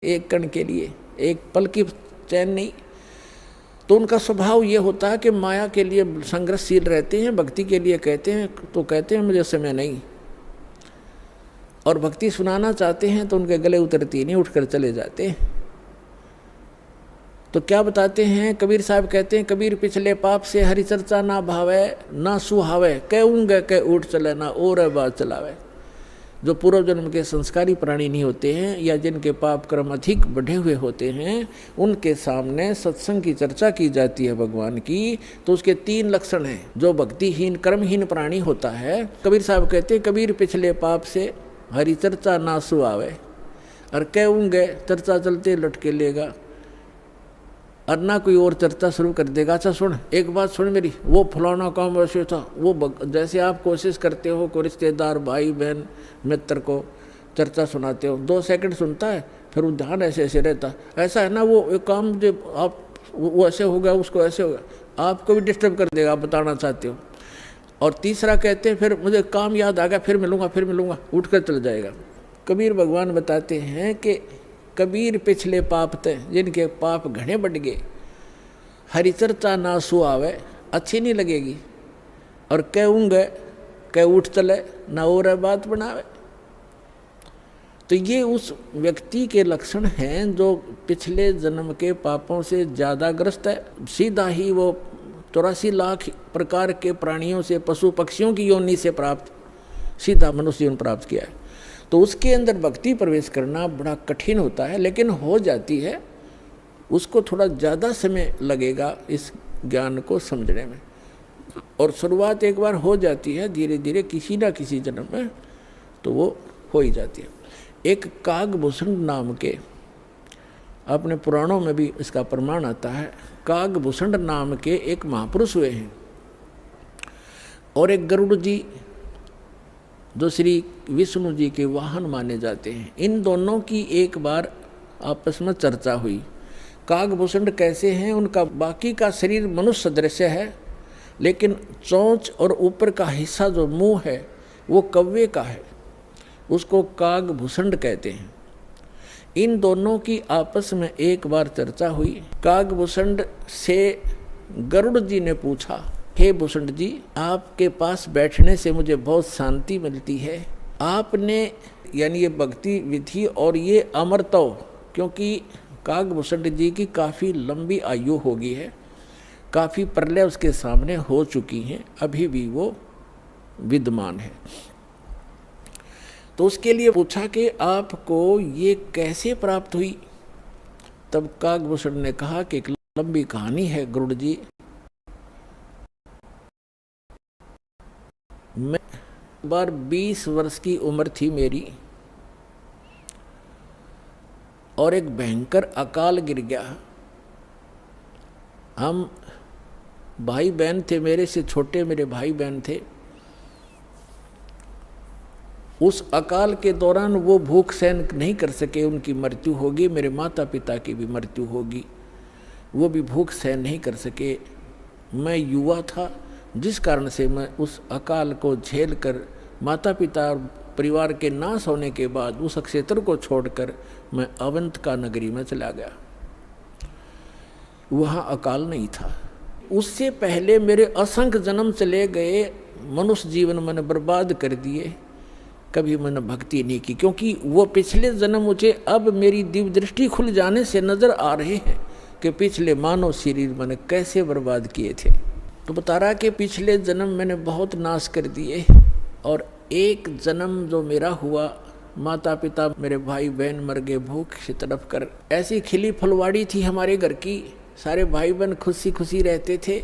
एक कण के लिए, एक पल की चैन नहीं। तो उनका स्वभाव ये होता है कि माया के लिए संघर्षशील रहते हैं, भक्ति के लिए कहते हैं तो कहते हैं मुझे समय नहीं, और भक्ति सुनाना चाहते हैं तो उनके गले उतरती नहीं, उठकर चले जाते हैं। तो क्या बताते हैं कबीर साहब, कहते हैं कबीर पिछले पाप से हरि चर्चा ना भावे ना सुहावे, कहूँगे कह उठ चले ना और बात चलावे। जो पूर्व जन्म के संस्कारी प्राणी नहीं होते हैं या जिनके पाप कर्म अधिक बढ़े हुए होते हैं, उनके सामने सत्संग की चर्चा की जाती है भगवान की, तो उसके 3 लक्षण हैं। जो भक्तिहीन कर्महीन प्राणी होता है, कबीर साहब कहते हैं कबीर पिछले पाप से हरि चर्चा ना सुहावे, और कहूँगे चर्चा चलते लटके लेगा, और ना कोई और चर्चा शुरू कर देगा। अच्छा सुन, एक बात सुन मेरी, वो फलाना काम वैसे था, वो जैसे आप कोशिश करते हो को रिश्तेदार भाई बहन मित्र को चर्चा सुनाते हो, 2 सेकंड सुनता है, फिर वो ध्यान ऐसे ऐसे रहता, ऐसा है ना वो एक काम जो आप वो ऐसे हो गया उसको ऐसे हो गया, आपको भी डिस्टर्ब कर देगा, आप बताना चाहते हो। और तीसरा कहते हैं फिर मुझे काम याद आ गया, फिर मिलूँगा, उठ कर चल जाएगा। कबीर भगवान बताते हैं कि कबीर पिछले पाप थे, जिनके पाप घने बढ़ गए, हरि चर्चा ना सुहावे, अच्छी नहीं लगेगी, और कहूँगे कह उठ चले ना और बात बनावे। तो ये उस व्यक्ति के लक्षण हैं जो पिछले जन्म के पापों से ज़्यादा ग्रस्त है। सीधा ही वो 84 लाख प्रकार के प्राणियों से, पशु पक्षियों की योनि से प्राप्त सीधा मनुष्य जीवन प्राप्त किया है। तो उसके अंदर भक्ति प्रवेश करना बड़ा कठिन होता है, लेकिन हो जाती है। उसको थोड़ा ज़्यादा समय लगेगा इस ज्ञान को समझने में, और शुरुआत एक बार हो जाती है, धीरे धीरे किसी न किसी जन्म में तो वो हो ही जाती है। एक कागभूषण नाम के, अपने पुराणों में भी इसका प्रमाण आता है, कागभूषण नाम के एक महापुरुष हुए हैं, और एक गरुड़ जी जो श्री विष्णु जी के वाहन माने जाते हैं। इन दोनों की एक बार आपस में चर्चा हुई। कागभूषण कैसे हैं, उनका बाकी का शरीर मनुष्य सदृश्य है, लेकिन चोंच और ऊपर का हिस्सा जो मुंह है वो कौवे का है, उसको कागभूषण कहते हैं। इन दोनों की आपस में एक बार चर्चा हुई। कागभूषण से गरुड़ जी ने पूछा, हे भूषण जी, आपके पास बैठने से मुझे बहुत शांति मिलती है। आपने यानी ये भक्ति विधि और ये अमरत्व, क्योंकि कागभूषण जी की काफ़ी लंबी आयु हो गई है, काफ़ी प्रलय उसके सामने हो चुकी हैं, अभी भी वो विद्यमान है। तो उसके लिए पूछा कि आपको ये कैसे प्राप्त हुई। तब कागभूषण ने कहा कि एक लंबी कहानी है गरुड़ जी। मैं बार 20 वर्ष की उम्र थी मेरी, और एक भयंकर अकाल गिर गया। हम भाई बहन थे, मेरे से छोटे मेरे भाई बहन थे। उस अकाल के दौरान वो भूख सहन नहीं कर सके, उनकी मृत्यु होगी। मेरे माता पिता की भी मृत्यु होगी, वो भी भूख सहन नहीं कर सके। मैं युवा था, जिस कारण से मैं उस अकाल को झेल कर माता पिता और परिवार के नाश होने के बाद उस क्षेत्र को छोड़कर मैं अवंतिका नगरी में चला गया। वहाँ अकाल नहीं था। उससे पहले मेरे असंख्य जन्म चले गए, मनुष्य जीवन मैंने बर्बाद कर दिए, कभी मैंने भक्ति नहीं की, क्योंकि वो पिछले जन्म मुझे अब मेरी दिव्य दृष्टि खुल जाने से नजर आ रहे हैं कि पिछले मानव शरीर मैंने कैसे बर्बाद किए थे। तो बता रहा कि पिछले जन्म मैंने बहुत नाश कर दिए, और एक जन्म जो मेरा हुआ, माता पिता मेरे भाई बहन मर गए भूख से तड़प कर। ऐसी खिली फुलवाड़ी थी हमारे घर की, सारे भाई बहन खुशी खुशी रहते थे,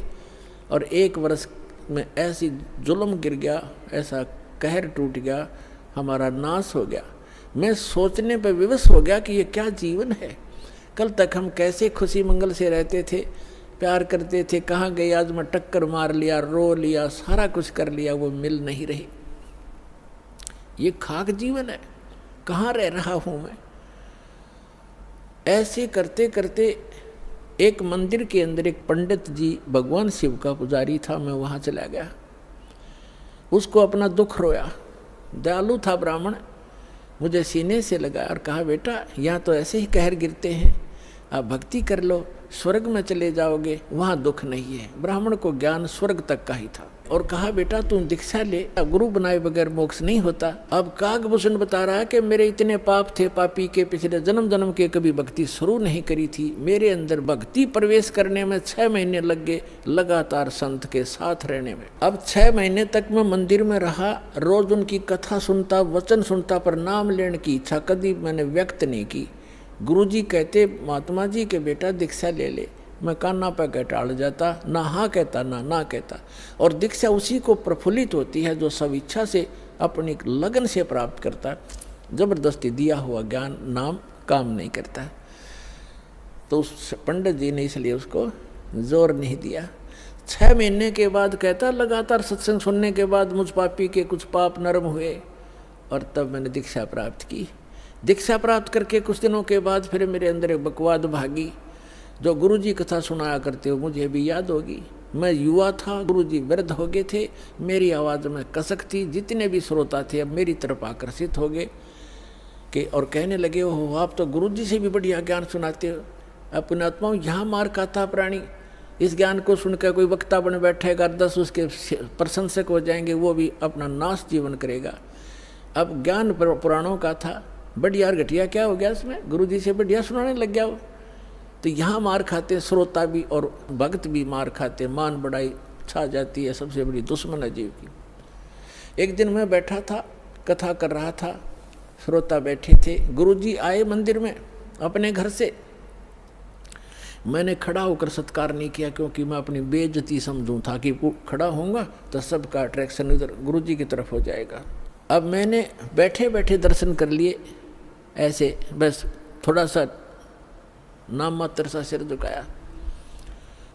और 1 वर्ष में ऐसी जुल्म गिर गया, ऐसा कहर टूट गया, हमारा नाश हो गया। मैं सोचने पर विवश हो गया कि ये क्या जीवन है। कल तक हम कैसे खुशी मंगल से रहते थे, प्यार करते थे, कहाँ गए आज मैं टक्कर मार लिया, रो लिया, सारा कुछ कर लिया, वो मिल नहीं रही। ये खाक जीवन है, कहाँ रह रहा हूँ मैं। ऐसे करते करते एक मंदिर के अंदर एक पंडित जी, भगवान शिव का पुजारी था, मैं वहाँ चला गया। उसको अपना दुख रोया, दयालु था ब्राह्मण। मुझे सीने से लगाया और कहा, बेटा यहाँ तो ऐसे ही कहर गिरते हैं, आप भक्ति कर लो, स्वर्ग में चले जाओगे, वहाँ दुख नहीं है। ब्राह्मण को ज्ञान स्वर्ग तक का ही था। और कहा, बेटा तुम दीक्षा ले, गुरु बनाए बगैर मोक्ष नहीं होता। अब काकभूषण बता रहा है कि मेरे इतने पाप थे, पापी के पिछले जन्म जन्म के कभी भक्ति शुरू नहीं करी थी। मेरे अंदर भक्ति प्रवेश करने में 6 महीने लग गए, लगातार संत के साथ रहने में। अब 6 महीने तक मैं मंदिर में रहा, रोज उनकी कथा सुनता, वचन सुनता, पर नाम लेने की इच्छा कभी मैंने व्यक्त नहीं की। गुरुजी कहते, महात्मा जी के बेटा दीक्षा ले ले। मैं कान्ना पे कह टाल जाता, ना हाँ कहता ना कहता। और दीक्षा उसी को प्रफुल्लित होती है जो सब इच्छा से अपनी लगन से प्राप्त करता है। जबरदस्ती दिया हुआ ज्ञान नाम काम नहीं करता। तो उस पंडित जी ने इसलिए उसको जोर नहीं दिया। 6 महीने के बाद कहता, लगातार सत्संग सुनने के बाद मुझ पापी के कुछ पाप नरम हुए और तब मैंने दीक्षा प्राप्त की। दीक्षा प्राप्त करके कुछ दिनों के बाद फिर मेरे अंदर एक बकवाद भागी। जो गुरुजी कथा सुनाया करते हो मुझे भी याद होगी। मैं युवा था, गुरुजी वृद्ध हो गए थे, मेरी आवाज़ में कसक थी। जितने भी श्रोता थे अब मेरी तरफ आकर्षित हो गए कि और कहने लगे, हो आप तो गुरुजी से भी बढ़िया ज्ञान सुनाते हो। अपने आत्माओं यहाँ मार खाता प्राणी, इस ज्ञान को सुनकर कोई वक्ता बन बैठेगा, 10 उसके प्रशंसक हो जाएंगे, वो भी अपना नाश जीवन करेगा। अब ज्ञान पुराणों का था, बढ़िया और घटिया क्या हो गया इसमें, गुरुजी से बढ़िया सुनाने लग गया वो। तो यहाँ मार खाते श्रोता भी और भक्त भी मार खाते, मान बढ़ाई छा जाती है, सबसे बड़ी दुश्मन है जीव की। एक दिन मैं बैठा था, कथा कर रहा था, श्रोता बैठे थे। गुरुजी आए मंदिर में अपने घर से। मैंने खड़ा होकर सत्कार नहीं किया क्योंकि मैं अपनी बेइज्जती समझूं था कि खड़ा होऊंगा तो सबका अट्रैक्शन इधर गुरुजी की तरफ हो जाएगा। अब मैंने बैठे बैठे दर्शन कर लिए, ऐसे बस थोड़ा सा नाम मात्र सा सिर झुकाया,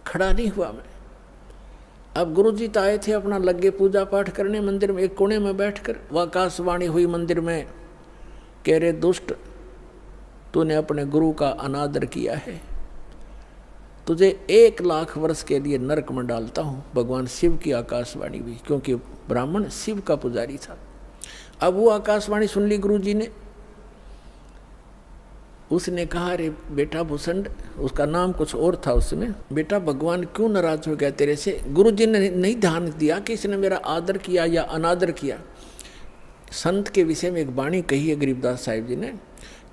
खड़ा नहीं हुआ मैं। अब गुरुजी तो आए थे अपना लगे पूजा पाठ करने मंदिर में। एक कोने में बैठकर वह आकाशवाणी हुई मंदिर में, कह रहे दुष्ट, तूने अपने गुरु का अनादर किया है, तुझे 1 लाख वर्ष के लिए नरक में डालता हूँ। भगवान शिव की आकाशवाणी हुई, क्योंकि ब्राह्मण शिव का पुजारी था। अब वो आकाशवाणी सुन ली गुरुजी ने। उसने कहा, अरे बेटा भूषण, उसका नाम कुछ और था उसमें, बेटा भगवान क्यों नाराज हो गया तेरे से। गुरुजी ने नहीं ध्यान दिया कि इसने मेरा आदर किया या अनादर किया। संत के विषय में एक वाणी कही है गरीबदास साहिब जी ने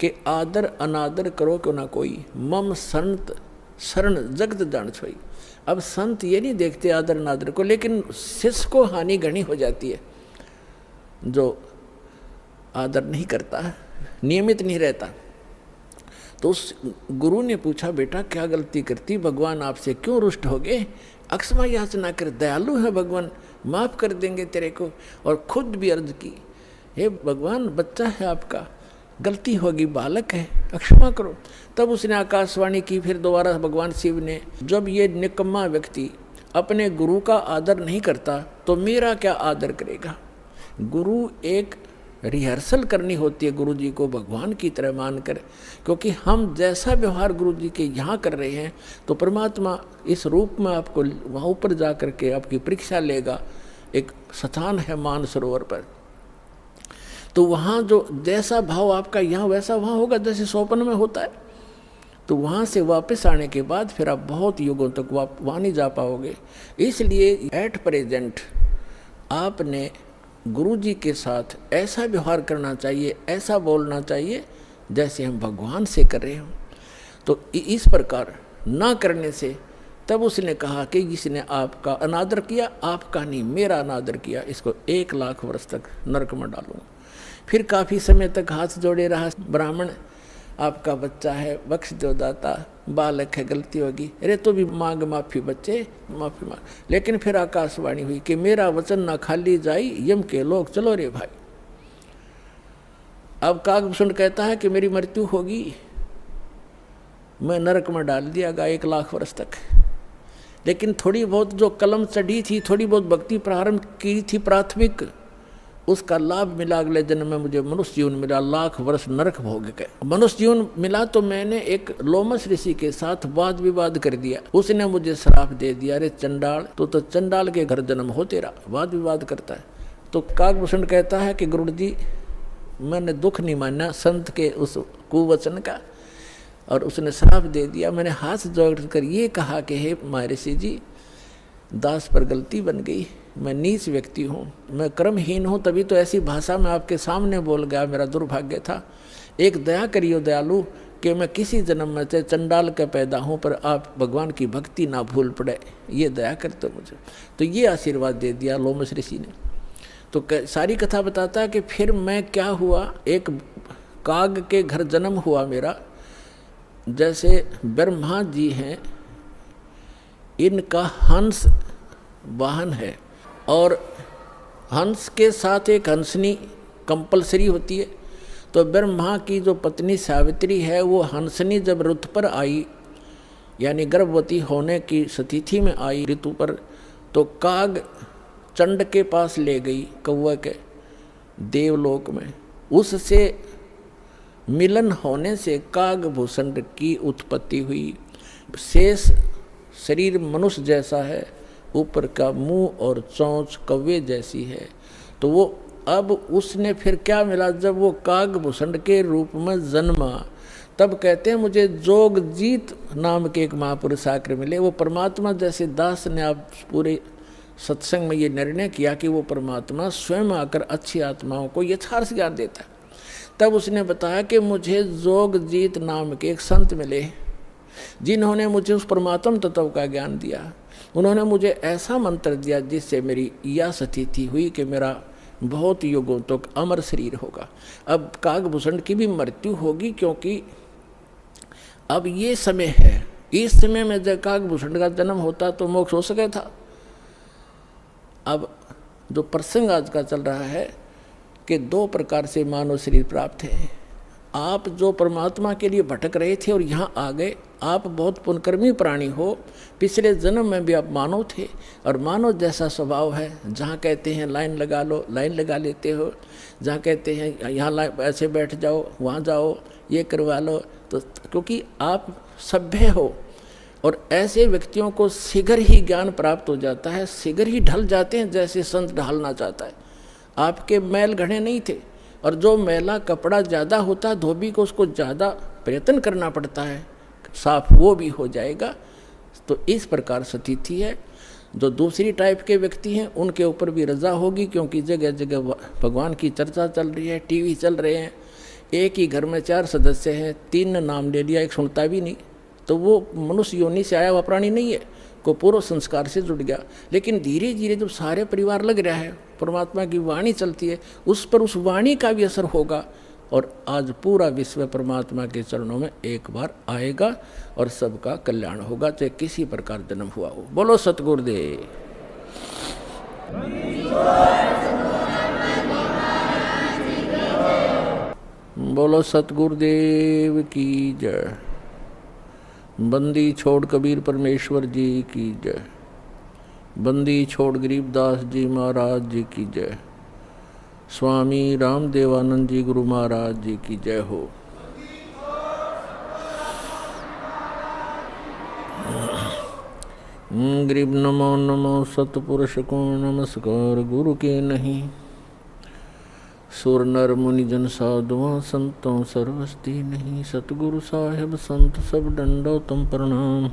कि आदर अनादर करो क्यों ना कोई, मम संत शरण जगत जान छोई। अब संत ये नहीं देखते आदर अनादर को, लेकिन शिष्य को हानि घनी हो जाती है जो आदर नहीं करता, नियमित नहीं रहता। तो उस गुरु ने पूछा, बेटा क्या गलती करती, भगवान आपसे क्यों रुष्ट हो गए। अक्षमा याचना कर, दयालु है भगवान, माफ़ कर देंगे तेरे को। और खुद भी अर्ज की, हे भगवान बच्चा है आपका, गलती होगी, बालक है, अक्षमा करो। तब उसने आकाशवाणी की। फिर दोबारा भगवान शिव ने, जब ये निकम्मा व्यक्ति अपने गुरु का आदर नहीं करता तो मेरा क्या आदर करेगा। गुरु एक रिहर्सल करनी होती है गुरु जी को भगवान की तरह मानकर, क्योंकि हम जैसा व्यवहार गुरु जी के यहाँ कर रहे हैं तो परमात्मा इस रूप में आपको वहाँ ऊपर जा कर के आपकी परीक्षा लेगा। एक स्थान है मानसरोवर पर, तो वहाँ जो जैसा भाव आपका यहाँ वैसा वहाँ होगा, जैसे सोपन में होता है। तो वहाँ से वापस आने के बाद फिर आप बहुत युगों तक वहाँ नहीं जा पाओगे। इसलिए एट प्रेजेंट आपने गुरु जी के साथ ऐसा व्यवहार करना चाहिए, ऐसा बोलना चाहिए जैसे हम भगवान से कर रहे हों। तो इस प्रकार ना करने से तब उसने कहा कि जिसने आपका अनादर किया, आपका नहीं मेरा अनादर किया, इसको 1 लाख वर्ष तक नरक में डालूंगा। फिर काफ़ी समय तक हाथ जोड़े रहा। ब्राह्मण, आपका बच्चा है, बख्श दो दाता, बालक है, गलती होगी, अरे तो भी मांग माफ़ी बच्चे, माफ़ी मांग। लेकिन फिर आकाशवाणी हुई कि मेरा वचन ना खाली जाई, यम के लोग चलो रे भाई। अब काकभूषण कहता है कि मेरी मृत्यु होगी, मैं नरक में डाल दिया गया 1 लाख वर्ष तक। लेकिन थोड़ी बहुत जो कलम चढ़ी थी, थोड़ी बहुत भक्ति प्रारंभ की थी प्राथमिक, उसका लाभ मिला। अगले जन्म में मुझे मनुष्य जीवन मिला, 1 लाख वर्ष नरक भोग गए। मनुष्य जीवन मिला तो मैंने एक लोमस ऋषि के साथ वाद विवाद कर दिया। उसने मुझे श्राप दे दिया, अरे चंडाल, तो चंडाल के घर जन्म हो तेरा, वाद विवाद करता है। तो काकभूषण कहता है कि गुरु जी मैंने दुख नहीं माना संत के उस कुवचन का, और उसने श्राप दे दिया। मैंने हाथ जोड़ कर ये कहा कि हे महर्षि जी, दास पर गलती बन गई, मैं नीच व्यक्ति हूँ, मैं कर्महीन हूँ, तभी तो ऐसी भाषा में आपके सामने बोल गया, मेरा दुर्भाग्य था। एक दया करियो दयालु कि मैं किसी जन्म में चाहे चंडाल का पैदा हूँ, पर आप भगवान की भक्ति ना भूल पड़े, ये दया करते मुझे। तो ये आशीर्वाद दे दिया लोमश ऋषि ने। तो सारी कथा बताता है कि फिर मैं क्या हुआ, एक काग के घर जन्म हुआ मेरा। जैसे ब्रह्मा जी हैं, इनका हंस वाहन है, और हंस के साथ एक हंसनी कंपलसरी होती है। तो ब्रह्मा की जो पत्नी सावित्री है, वो हंसनी जब ऋतु पर आई, यानी गर्भवती होने की स्थिति में आई ऋतु पर, तो काग चंड के पास ले गई, कौवा के देवलोक में। उससे मिलन होने से कागभूषण की उत्पत्ति हुई। शेष शरीर मनुष्य जैसा है, ऊपर का मुंह और चोंच कौवे जैसी है। तो वो अब उसने फिर क्या मिला, जब वो कागभूषण के रूप में जन्मा, तब कहते हैं मुझे जोगजीत नाम के एक महापुरुष आकर मिले। वो परमात्मा, जैसे दास ने आप पूरे सत्संग में ये निर्णय किया कि वो परमात्मा स्वयं आकर अच्छी आत्माओं को यथार्थ ज्ञान देता है। तब उसने बताया कि मुझे जोगजीत नाम के एक संत मिले, जिन्होंने मुझे उस परमात्म तत्व का ज्ञान दिया। उन्होंने मुझे ऐसा मंत्र दिया जिससे मेरी यह स्थिति हुई कि मेरा बहुत युगों तक अमर शरीर होगा। अब कागभूषण की भी मृत्यु होगी, क्योंकि अब ये समय है, इस समय में जब कागभूषण का जन्म होता तो मोक्ष हो सके था। अब जो प्रसंग आज का चल रहा है कि दो प्रकार से मानव शरीर प्राप्त है। आप जो परमात्मा के लिए भटक रहे थे और यहाँ आ गए, आप बहुत पुण्यकर्मी प्राणी हो, पिछले जन्म में भी आप मानव थे, और मानव जैसा स्वभाव है। जहाँ कहते हैं लाइन लगा लो, लाइन लगा लेते हो, जहाँ कहते हैं यहाँ ऐसे बैठ जाओ, वहाँ जाओ, ये करवा लो, तो क्योंकि आप सभ्य हो। और ऐसे व्यक्तियों को शीघ्र ही ज्ञान प्राप्त हो जाता है, शीघ्र ही ढल जाते हैं, जैसे संत ढालना चाहता है। आपके मैल घड़े नहीं थे, और जो मैला कपड़ा ज़्यादा होता है धोबी को, उसको ज़्यादा प्रयत्न करना पड़ता है, साफ वो भी हो जाएगा। तो इस प्रकार स्थिति है। जो दूसरी टाइप के व्यक्ति हैं उनके ऊपर भी रजा होगी, क्योंकि जगह जगह भगवान की चर्चा चल रही है, टीवी चल रहे हैं। एक ही घर में 4 सदस्य हैं, 3 ने नाम ले लिया, एक सुनता भी नहीं, तो वो मनुष्य योनि से आया हुआ प्राणी नहीं है, को पूर्व संस्कार से जुड़ गया। लेकिन धीरे धीरे जब सारे परिवार लग रहा है, परमात्मा की वाणी चलती है, उस पर उस वाणी का भी असर होगा, और आज पूरा विश्व परमात्मा के चरणों में एक बार आएगा और सबका कल्याण होगा, चाहे किसी प्रकार जन्म हुआ हो। बोलो सतगुरुदेव। बोलो सतगुरुदेव की जय। बंदी छोड़ कबीर परमेश्वर जी की जय। बंदी छोड़ गरीबदास जी महाराज जी की जय। स्वामी रामदेवानंद जी गुरु महाराज जी की जय हो। गरीब नमो नमो सतपुरुष को नमस्कार गुरु के नहीं। सुर नर मुनि जन साधुआं संतों सर्वस्ती नहीं। सतगुरु साहिब संत सब डंडो तुम प्रणाम।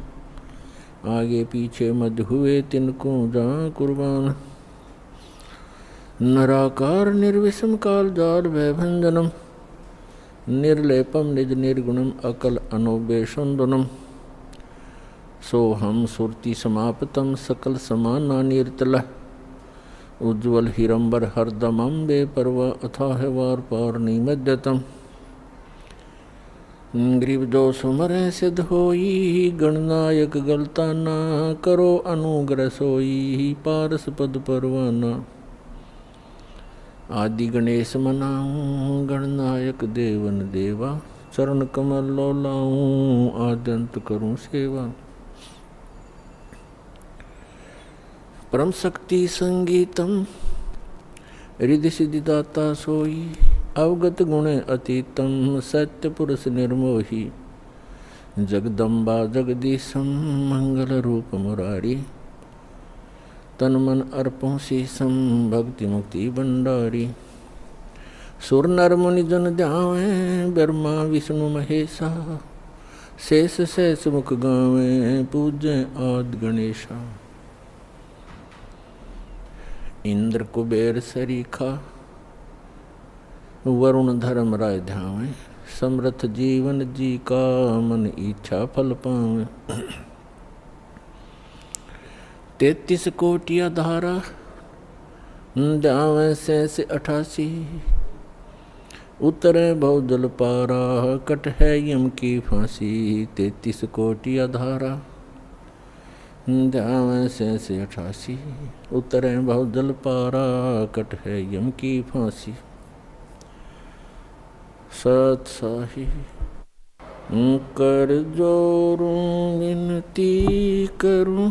आगे पीछे मध्य हुए तिनको जा कुर्बान। नराकार निर्विषम काल जाल वैभंजनम। निर्लेपम निज निर्गुणम अकल अनोबेशंदनम। सोहम सुरति समापतम सकल समाना निर्तल। उज्ज्वल हिरंबर हरदमं बेपरवा अथाह वार पार निमज्जतम। ग्रीव जो सुमरे सिद्ध होई। गणनायक गलता ना करो अनुग्रह सोई। पारस पद परवाना। आदि गणेश मनाऊं गणनायक देवन देवा। चरण कमल लो लाऊं आद्यंत करूं सेवा। परम शक्ति संगीतम हृदय सिद्धिदाता सोई। अवगत गुण अतीतम सत्य पुरुष निर्मोही। जगदम्बा जगदीशम मंगल रूप मुरारी। तन मन अर्पों शीसम भक्ति मुक्ति भंडारी। सुर नर मुनि जन ध्यावे ब्रह्मा विष्णु महेशा शेष शेष मुख गावे पूजे आदि गणेशा। इंद्र कुबेर सरीखा वरुण धर्म राय ध्यावे समर्थ जीवन जी का मन इच्छा फल पावे। 33 कोटिया धारा ध्यावे शेष 88 उतरे बहु जल पारा कट है यम की फांसी। 33 कोटिया धारा ध्यावे शेष 88 उतरे बहु जल पारा कट है यम की फांसी। सत साही कर जोरूं विनती करूं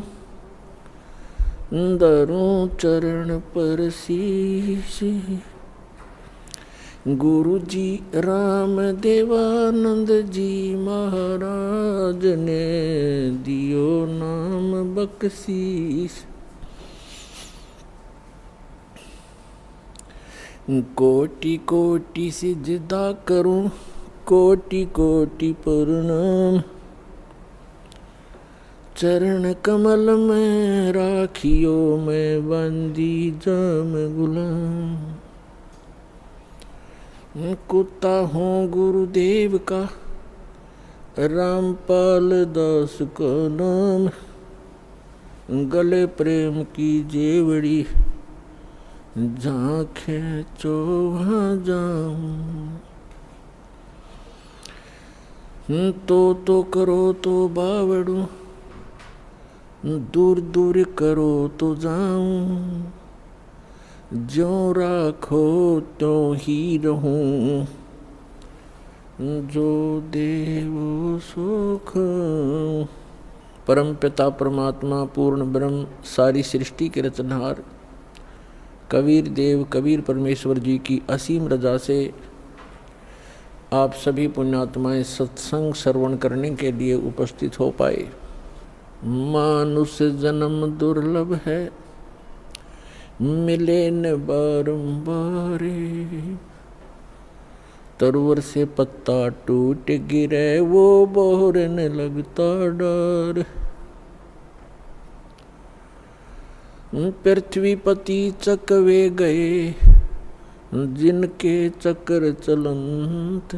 धरूं चरण पर शीश। गुरु जी राम देवानंद जी महाराज ने दियो नाम बख्शीश। कोटि कोटि सिजदा करूं कोटि कोटि प्रणाम। चरण कमल में राखियो मैं बंदी जाम गुलाम। कुत्ता हूँ गुरुदेव का रामपाल दास का नाम। गले प्रेम की जेवड़ी झांखे चोहा जाऊं। तो करो तो बावड़ू दूर दूर करो तो जाऊं। ज्यों राखो त्यों ही रहूं जो देवो सुख। परम पिता परमात्मा पूर्ण ब्रह्म सारी सृष्टि के रचनहार कबीर देव कबीर परमेश्वर जी की असीम रजा से आप सभी पुण्यात्माएं सत्संग श्रवण करने के लिए उपस्थित हो पाए। मानुष जन्म दुर्लभ है मिले न बारंबार। तरवर से पत्ता टूट गिरे वो बोरने लगता डर। पृथ्वीपति चकवे गए जिनके चक्र चलंत।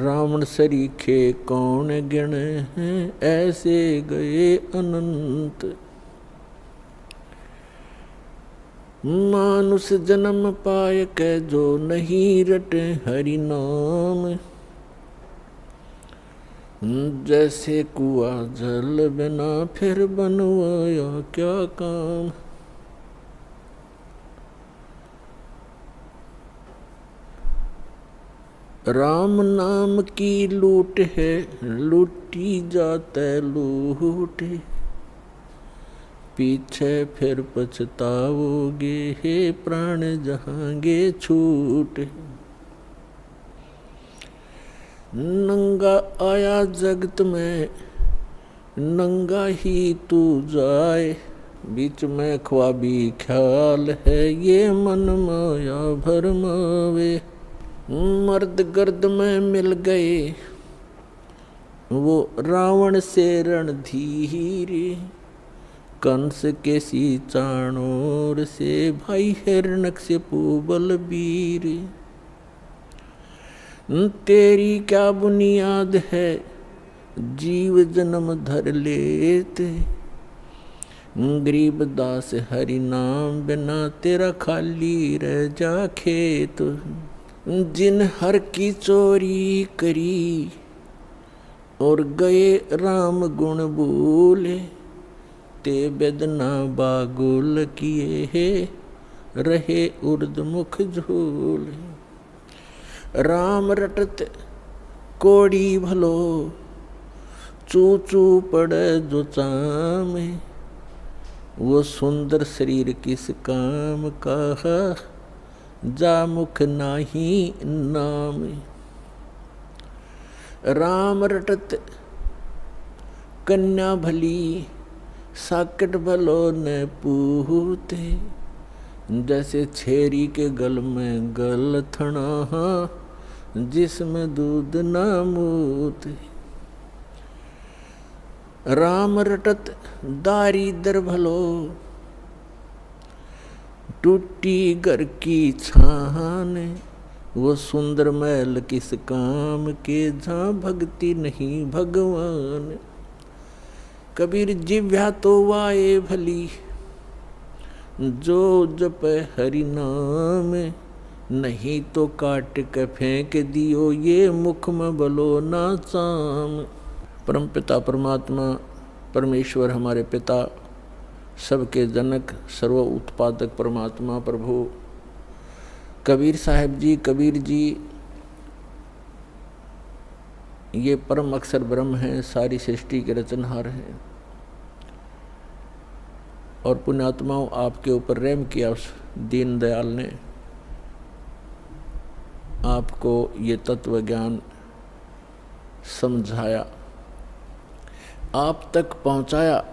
रावण सरीखे कौन गिने हैं ऐसे गए अनंत। मानुष जन्म पाए के जो नहीं रटे हरि नाम। जैसे कुआ जल बिना फिर बनवाया क्या काम। राम नाम की लूट है लूटी जाते लूट। पीछे फिर पछताओगे हे प्राण जहांगे छूट। नंगा आया जगत में नंगा ही तू जाए। बीच में ख्वाबी ख्याल है ये मन माया भरमावे। मर्द गर्द में मिल गए वो रावण से रणधीर। कंस के सी चाणोर से भाई हिरण्यकशिपु बलबीर। तेरी क्या बुनियाद है जीव जन्म धर लेते। गरीब दास हरि नाम बिना तेरा खाली रह जा खेत। जिन हर की चोरी करी और गए राम गुण बोले। ते बेदना बागुल किए है रहे उर्द मुख झोले। राम रटत कोड़ी भलो चू चू पड़े जो चामे। वो सुंदर शरीर किस काम का जा मुख नाही नाम। राम रटत कन्या भली साकट भलो न पूते। जैसे छेरी के गल में गलथना, जिसमें दूध ना मूत। राम रटत दारिद्र भलो, टूटी घर की छान। वो सुंदर महल किस काम के, जहाँ भक्ति नहीं भगवान। कबीर जिव्या तो वाए भली, जो जप हरि नाम। नहीं तो काट के फेंक दियो, ये मुख में बलो ना चाम। परम पिता परमात्मा परमेश्वर हमारे पिता, सबके जनक, सर्व उत्पादक परमात्मा प्रभु कबीर साहब जी, कबीर जी ये परम अक्षर ब्रह्म हैं, सारी सृष्टि के रचनहार हैं। और पुण्यात्माओं, आपके ऊपर रहम किया उस दीन दयाल ने, आपको ये तत्व ज्ञान समझाया, आप तक पहुंचाया।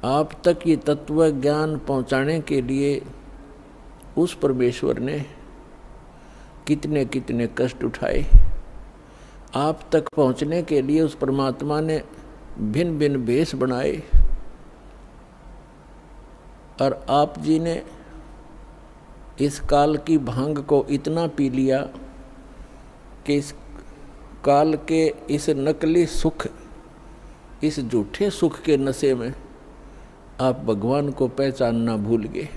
आप तक ये तत्व ज्ञान पहुंचाने के लिए उस परमेश्वर ने कितने कितने कष्ट उठाए। आप तक पहुंचने के लिए उस परमात्मा ने भिन्न भिन्न भेष बनाए। और आप जी ने इस काल की भांग को इतना पी लिया कि इस काल के इस नकली सुख, इस झूठे सुख के नशे में आप भगवान को पहचानना भूल गए।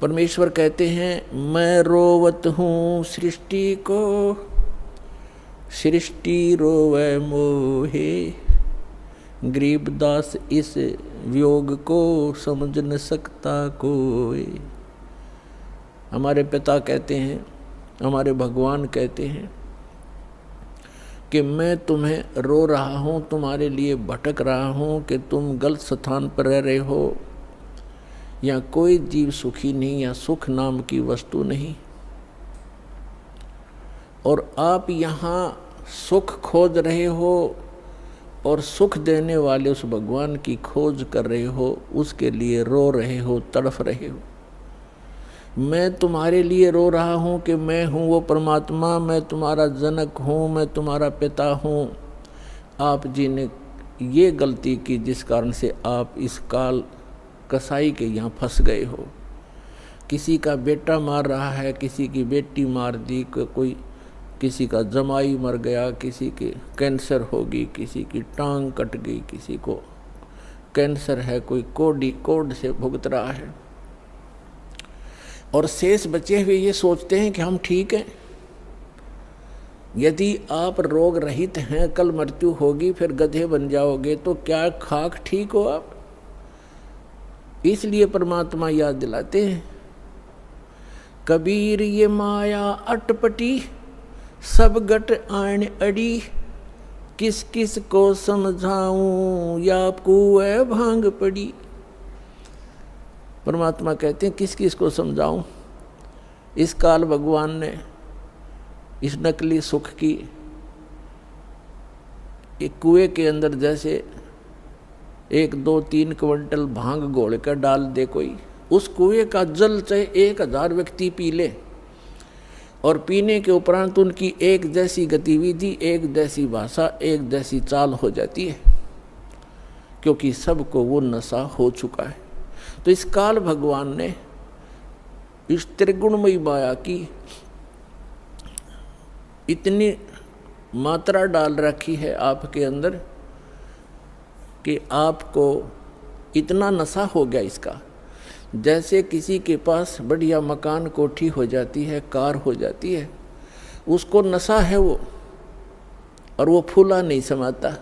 परमेश्वर कहते हैं, मैं रोवत हूँ सृष्टि को, सृष्टि रोवे मोहे। गरीबदास इस वियोग को समझ न सकता कोई। हमारे पिता कहते हैं, हमारे भगवान कहते हैं कि मैं तुम्हें रो रहा हूँ, तुम्हारे लिए भटक रहा हूँ कि तुम गलत स्थान पर रह रहे हो। या कोई जीव सुखी नहीं, या सुख नाम की वस्तु नहीं। और आप यहाँ सुख खोज रहे हो और सुख देने वाले उस भगवान की खोज कर रहे हो, उसके लिए रो रहे हो, तड़फ रहे हो। मैं तुम्हारे लिए रो रहा हूँ कि मैं हूँ वो परमात्मा, मैं तुम्हारा जनक हूँ, मैं तुम्हारा पिता हूँ। आप जी ने ये गलती की जिस कारण से आप इस काल कसाई के यहाँ फंस गए हो। किसी का बेटा मार रहा है, किसी की बेटी मार दी, कोई किसी का जमाई मर गया, किसी के कैंसर होगी, किसी की टांग कट गई, किसी को कैंसर है, कोई कोड से भुगत रहा है। और शेष बचे हुए ये सोचते हैं कि हम ठीक हैं। यदि आप रोग रहित हैं, कल मृत्यु होगी, फिर गधे बन जाओगे, तो क्या खाक ठीक हो आप? इसलिए परमात्मा याद दिलाते हैं, कबीर ये माया अटपटी, सब गट आन अड़ी। किस किस को समझाऊं, या कुएं भांग पड़ी। परमात्मा कहते हैं, किस किस को समझाऊं। इस काल भगवान ने इस नकली सुख की एक कुएं के अंदर जैसे 1, 2, 3 क्विंटल भांग घोल कर डाल दे कोई, उस कुएं का जल चाहे 1000 व्यक्ति पी ले, और पीने के उपरांत उनकी एक जैसी गतिविधि, एक जैसी भाषा, एक जैसी चाल हो जाती है, क्योंकि सबको वो नशा हो चुका है। तो इस काल भगवान ने इस त्रिगुणमयी माया की इतनी मात्रा डाल रखी है आपके अंदर कि आपको इतना नशा हो गया इसका। जैसे किसी के पास बढ़िया मकान, कोठी हो जाती है, कार हो जाती है, उसको नशा है वो, और वो फूला नहीं समाता,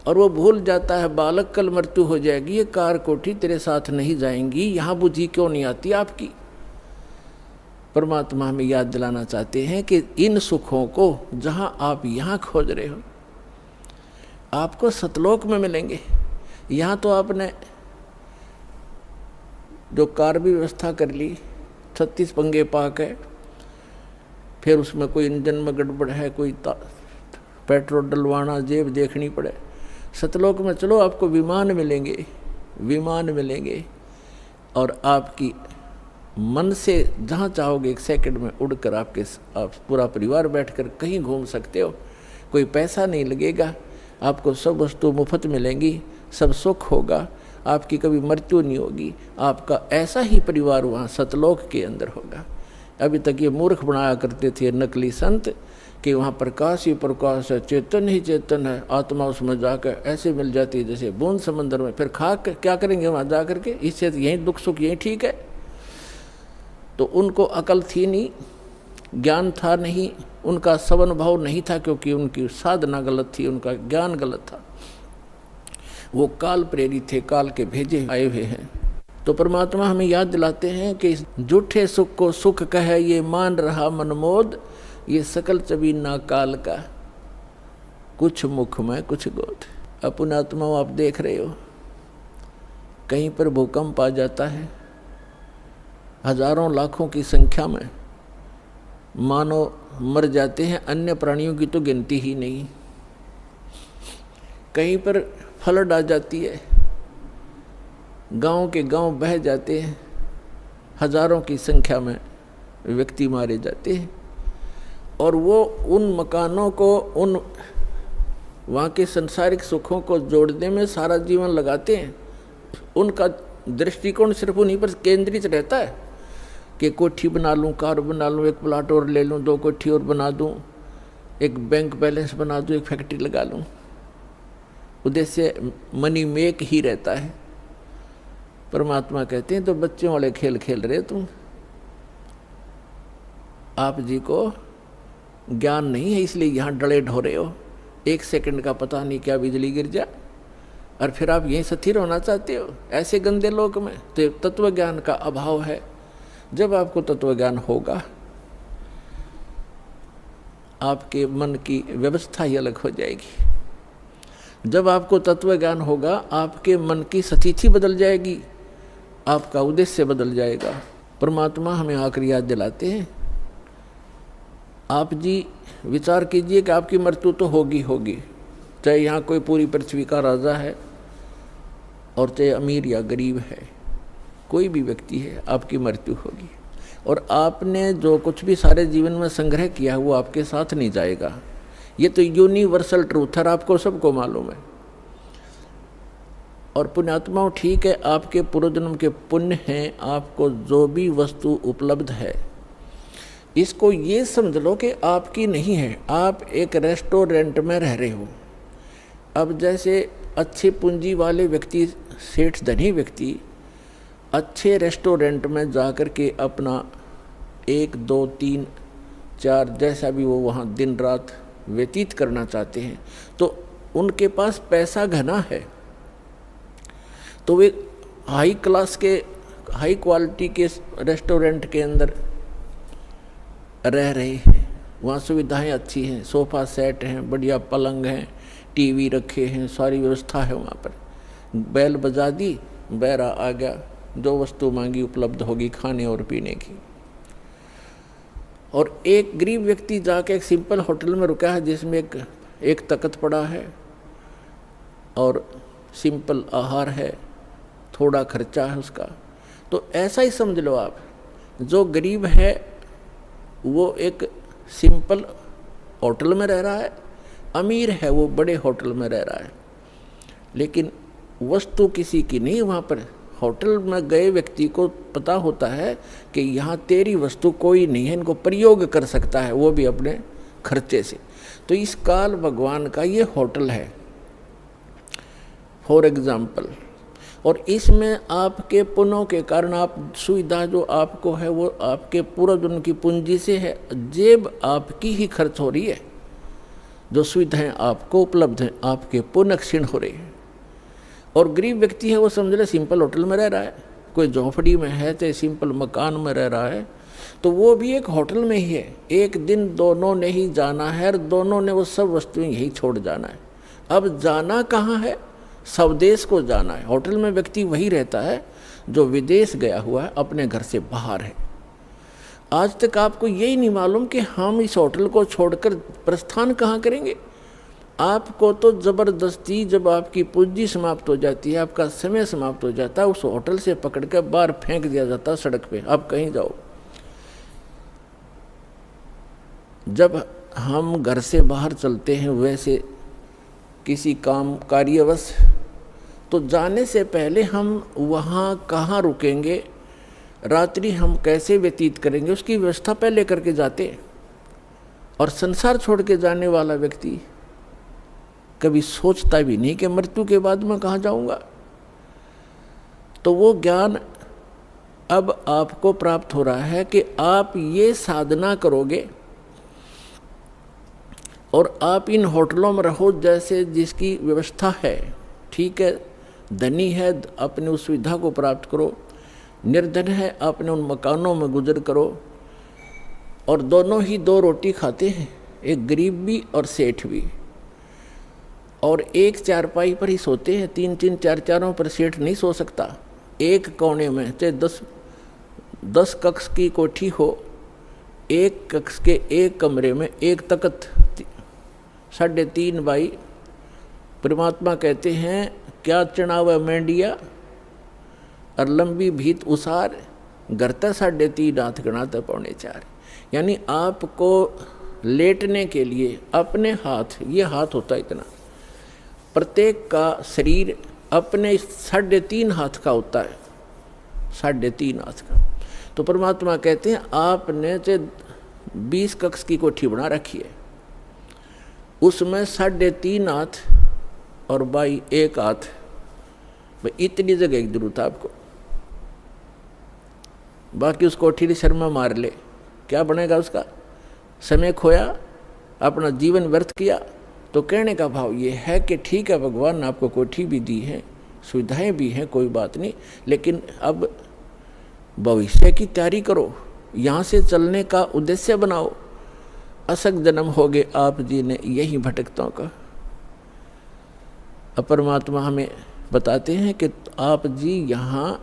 और वो भूल जाता है बालक कल मृत्यु हो जाएगी, ये कार कोठी तेरे साथ नहीं जाएंगी, यहाँ बुद्धि क्यों नहीं आती आपकी। परमात्मा हमें याद दिलाना चाहते हैं कि इन सुखों को जहाँ आप यहाँ खोज रहे हो, आपको सतलोक में मिलेंगे। यहाँ तो आपने जो कार भी व्यवस्था कर ली, 36 पंगे पाक है, फिर उसमें कोई इंजन में गड़बड़ है, कोई पेट्रोल डलवाना, जेब देखनी पड़े। सतलोक में चलो, आपको विमान मिलेंगे, विमान मिलेंगे, और आपकी मन से जहाँ चाहोगे 1 सेकंड में उड़कर आप पूरा परिवार बैठकर कहीं घूम सकते हो। कोई पैसा नहीं लगेगा, आपको सब वस्तु मुफ्त मिलेंगी, सब सुख होगा, आपकी कभी मृत्यु नहीं होगी। आपका ऐसा ही परिवार वहाँ सतलोक के अंदर होगा। अभी तक ये मूर्ख बनाया करते थे नकली संत कि वहाँ प्रकाश ही प्रकाश है, चेतन ही चेतन है, आत्मा उसमें जाकर ऐसे मिल जाती है जैसे बूंद समंदर में। फिर खा कर क्या करेंगे वहाँ जा करके? इससे यहीं दुख सुख यहीं ठीक है। तो उनको अकल थी नहीं, ज्ञान था नहीं, उनका सवन भाव नहीं था, क्योंकि उनकी साधना गलत थी, उनका ज्ञान गलत था। वो काल प्रेरित थे, काल के भेजे आए हुए हैं। तो परमात्मा हमें याद दिलाते हैं कि झूठे सुख को सुख कहे ये मान रहा मनमोद, ये सकल चबीना काल का, कुछ मुख में कुछ गोद। अपने आत्मा आप देख रहे हो, कहीं पर भूकंप आ जाता है, हजारों लाखों की संख्या में मानव मर जाते हैं, अन्य प्राणियों की तो गिनती ही नहीं। कहीं पर फ्लड आ जाती है, गांव के गांव बह जाते हैं, हजारों की संख्या में व्यक्ति मारे जाते हैं। और वो उन मकानों को, उन वहाँ के सांसारिक सुखों को जोड़ने में सारा जीवन लगाते हैं। उनका दृष्टिकोण सिर्फ उन्हीं पर केंद्रित रहता है कि कोठी बना लूँ, कार बना लूँ, 1 प्लाट और ले लूँ, 2 कोठी और बना दूँ, एक बैंक बैलेंस बना दूँ, एक फैक्ट्री लगा लूँ। उद्देश्य मनी मेक ही रहता है। परमात्मा कहते हैं तो बच्चों वाले खेल खेल रहे तुम, आप जी को ज्ञान नहीं है, इसलिए यहाँ डले ढो रहे हो। 1 सेकंड का पता नहीं क्या बिजली गिर जा, और फिर आप यहीं स्थिर होना चाहते हो ऐसे गंदे लोक में। तो तत्व ज्ञान का अभाव है। जब आपको तत्व ज्ञान होगा, आपके मन की व्यवस्था ही अलग हो जाएगी। जब आपको तत्व ज्ञान होगा, आपके मन की स्थिति बदल जाएगी, आपका उद्देश्य बदल जाएगा। परमात्मा हमें आखिरी याद दिलाते हैं, आप जी विचार कीजिए कि आपकी मृत्यु तो होगी होगी, चाहे यहाँ कोई पूरी पृथ्वी का राजा है और चाहे अमीर या गरीब है, कोई भी व्यक्ति है, आपकी मृत्यु होगी। और आपने जो कुछ भी सारे जीवन में संग्रह किया है वो आपके साथ नहीं जाएगा। ये तो यूनिवर्सल ट्रूथ है, आपको सबको मालूम है। और पुण्यात्माओं, ठीक है, आपके पूर्व जन्म के पुण्य हैं, आपको जो भी वस्तु उपलब्ध है इसको ये समझ लो कि आपकी नहीं है। आप एक रेस्टोरेंट में रह रहे हो। अब जैसे अच्छे पूंजी वाले व्यक्ति, सेठ धनी व्यक्ति अच्छे रेस्टोरेंट में जाकर के अपना 1, 2, 3, 4 जैसा भी वो वहाँ दिन रात व्यतीत करना चाहते हैं, तो उनके पास पैसा घना है, तो वे हाई क्लास के, हाई क्वालिटी के रेस्टोरेंट के अंदर रह रहे हैं। वहाँ सुविधाएं अच्छी हैं, सोफ़ा सेट हैं, बढ़िया पलंग हैं, टीवी रखे हैं, सारी व्यवस्था है वहाँ पर। बैल बजा दी, बैरा आ गया, जो वस्तु मांगी उपलब्ध होगी खाने और पीने की। और एक गरीब व्यक्ति जाके एक सिंपल होटल में रुका है जिसमें एक तख्त पड़ा है और सिंपल आहार है, थोड़ा खर्चा है उसका। तो ऐसा ही समझ लो आप, जो गरीब है वो एक सिंपल होटल में रह रहा है, अमीर है वो बड़े होटल में रह रहा है, लेकिन वस्तु किसी की नहीं। वहाँ पर होटल में गए व्यक्ति को पता होता है कि यहाँ तेरी वस्तु कोई नहीं है, इनको प्रयोग कर सकता है, वो भी अपने खर्चे से। तो इस काल भगवान का ये होटल है फॉर एग्जाम्पल। और इसमें आपके पुण्यों के कारण आप सुविधा जो आपको है वो आपके पूर्व जन्म की पूंजी से है, जेब आपकी ही खर्च हो रही है। जो सुविधाएं आपको उपलब्ध हैं आपके पुण्य क्षीण हो रही है। और गरीब व्यक्ति है वो समझ ले सिंपल होटल में रह रहा है, कोई झोंपड़ी में है चाहे सिंपल मकान में रह रहा है, तो वो भी एक होटल में ही है। एक दिन दोनों ने ही जाना है और दोनों ने वो सब वस्तुएं यही छोड़ जाना है। अब जाना कहाँ है? स्वदेश को जाना है। होटल में व्यक्ति वही रहता है जो विदेश गया हुआ है, अपने घर से बाहर है। आज तक आपको यही नहीं मालूम कि हम इस होटल को छोड़कर प्रस्थान कहाँ करेंगे। आपको तो जबरदस्ती जब आपकी पूंजी समाप्त हो जाती है, आपका समय समाप्त हो जाता है, उस होटल से पकड़ कर बाहर फेंक दिया जाता है सड़क पे, आप कहीं जाओ। जब हम घर से बाहर चलते हैं वैसे किसी काम कार्यवश, तो जाने से पहले हम वहाँ कहाँ रुकेंगे, रात्रि हम कैसे व्यतीत करेंगे, उसकी व्यवस्था पहले करके जाते हैं। और संसार छोड़ के जाने वाला व्यक्ति कभी सोचता भी नहीं कि मृत्यु के बाद मैं कहाँ जाऊँगा। तो वो ज्ञान अब आपको प्राप्त हो रहा है कि आप ये साधना करोगे और आप इन होटलों में रहो जैसे जिसकी व्यवस्था है, ठीक है, धनी है अपने उस सुविधा को प्राप्त करो, निर्धन है अपने उन मकानों में गुजर करो। और दोनों ही दो रोटी खाते हैं, एक गरीब भी और सेठ भी, और एक चारपाई पर ही सोते हैं, 3-3 4-4 पर सेठ नहीं सो सकता। एक कोने में चाहे 10 कक्ष की कोठी हो, एक कक्ष के एक कमरे में एक तख्त 3.5 बाई। परमात्मा कहते हैं क्या चढ़ावा मेंढिया और लंबी भीत उसार, गरता 3.5 हाथ गणाता 4.25। यानी आपको लेटने के लिए अपने हाथ, ये हाथ होता है इतना, प्रत्येक का शरीर अपने 3.5 हाथ का होता है, 3.5 हाथ का। तो परमात्मा कहते हैं आपने जो 20 कक्ष की कोठी बना रखी है, उसमें 3.5 हाथ और बाई 1 हाथ, भाई इतनी जगह की जरूरत है आपको। बाकी उस कोठी की शर्मा मार ले, क्या बनेगा उसका? समय खोया, अपना जीवन व्यर्थ किया। तो कहने का भाव ये है कि ठीक है, भगवान ने आपको कोठी भी दी है, सुविधाएं भी हैं, कोई बात नहीं, लेकिन अब भविष्य की तैयारी करो, यहाँ से चलने का उद्देश्य बनाओ। असक जन्म हो गए आप जी ने यही भटकतों का। परमात्मा हमें बताते हैं कि आप जी यहाँ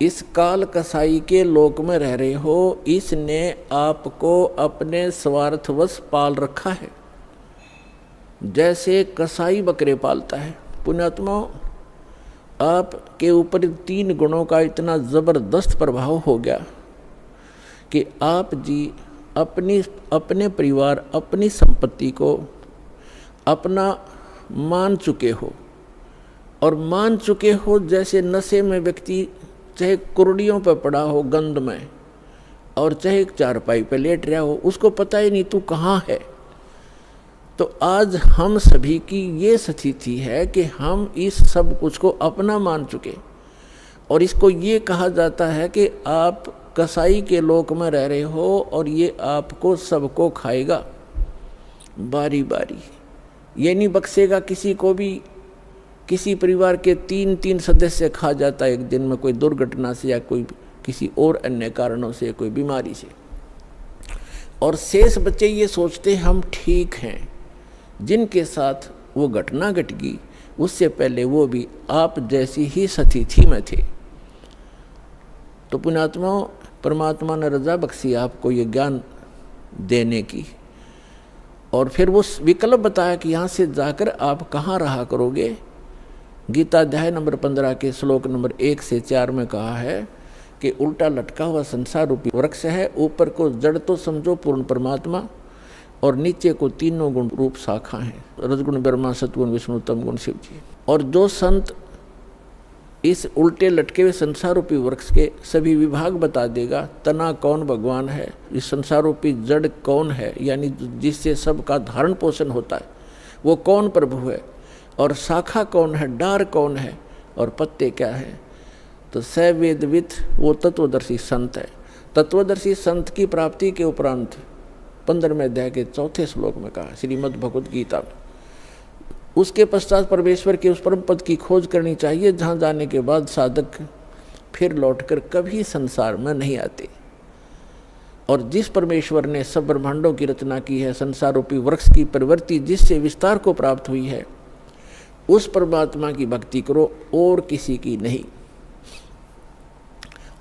इस काल कसाई के लोक में रह रहे हो, इसने आपको अपने स्वार्थवश पाल रखा है, जैसे कसाई बकरे पालता है। पुण्यात्मा, आपके ऊपर 3 गुणों का इतना ज़बरदस्त प्रभाव हो गया कि आप जी अपने परिवार, अपनी संपत्ति को अपना मान चुके हो, और मान चुके हो जैसे नशे में व्यक्ति चाहे कुर्डियों पर पड़ा हो गंध में, और चाहे चारपाई पे लेट रहा हो, उसको पता ही नहीं तू कहाँ है। तो आज हम सभी की ये स्थिति है कि हम इस सब कुछ को अपना मान चुके, और इसको ये कहा जाता है कि आप कसाई के लोक में रह रहे हो और ये आपको सबको खाएगा बारी बारी, ये नहीं बख्शेगा किसी को भी। किसी परिवार के 3-3 सदस्य खा जाता है एक दिन में, कोई दुर्घटना से या कोई किसी और अन्य कारणों से, कोई बीमारी से। और शेष बच्चे ये सोचते हम ठीक हैं। जिनके साथ वो घटना घट गई उससे पहले वो भी आप जैसी ही स्थिति में थे। तो पुण्यात्माओं, परमात्मा ने रजा बख्शी आपको ये ज्ञान देने की, और फिर वो विकल्प बताया कि यहाँ से जाकर आप कहाँ रहा करोगे। गीता अध्याय नंबर 15 के श्लोक नंबर 1 से 4 में कहा है कि उल्टा लटका हुआ संसार रूपी वृक्ष है, ऊपर को जड़ तो समझो पूर्ण परमात्मा, और नीचे को 3 गुण रूप शाखा हैं, रजगुण ब्रह्मा, सतगुण विष्णु, तम गुण शिव जी। और जो संत इस उल्टे लटके हुए संसार रूपी वृक्ष के सभी विभाग बता देगा, तना कौन भगवान है, इस संसार रूपी जड़ कौन है, यानी जिससे सबका धारण पोषण होता है वो कौन प्रभु है, और शाखा कौन है, डार कौन है, और पत्ते क्या है, तो स वेदविद वो तत्वदर्शी संत है। तत्वदर्शी संत की प्राप्ति के उपरांत 15वें अध्याय के 4थे श्लोक में कहा श्रीमद् भगवद गीता में, उसके पश्चात परमेश्वर के उस परम पद की खोज करनी चाहिए जहाँ जाने के बाद साधक फिर लौटकर कभी संसार में नहीं आते। और जिस परमेश्वर ने सब ब्रह्मांडों की रचना की है, संसार रूपी वृक्ष की प्रवृत्ति जिससे विस्तार को प्राप्त हुई है, उस परमात्मा की भक्ति करो और किसी की नहीं।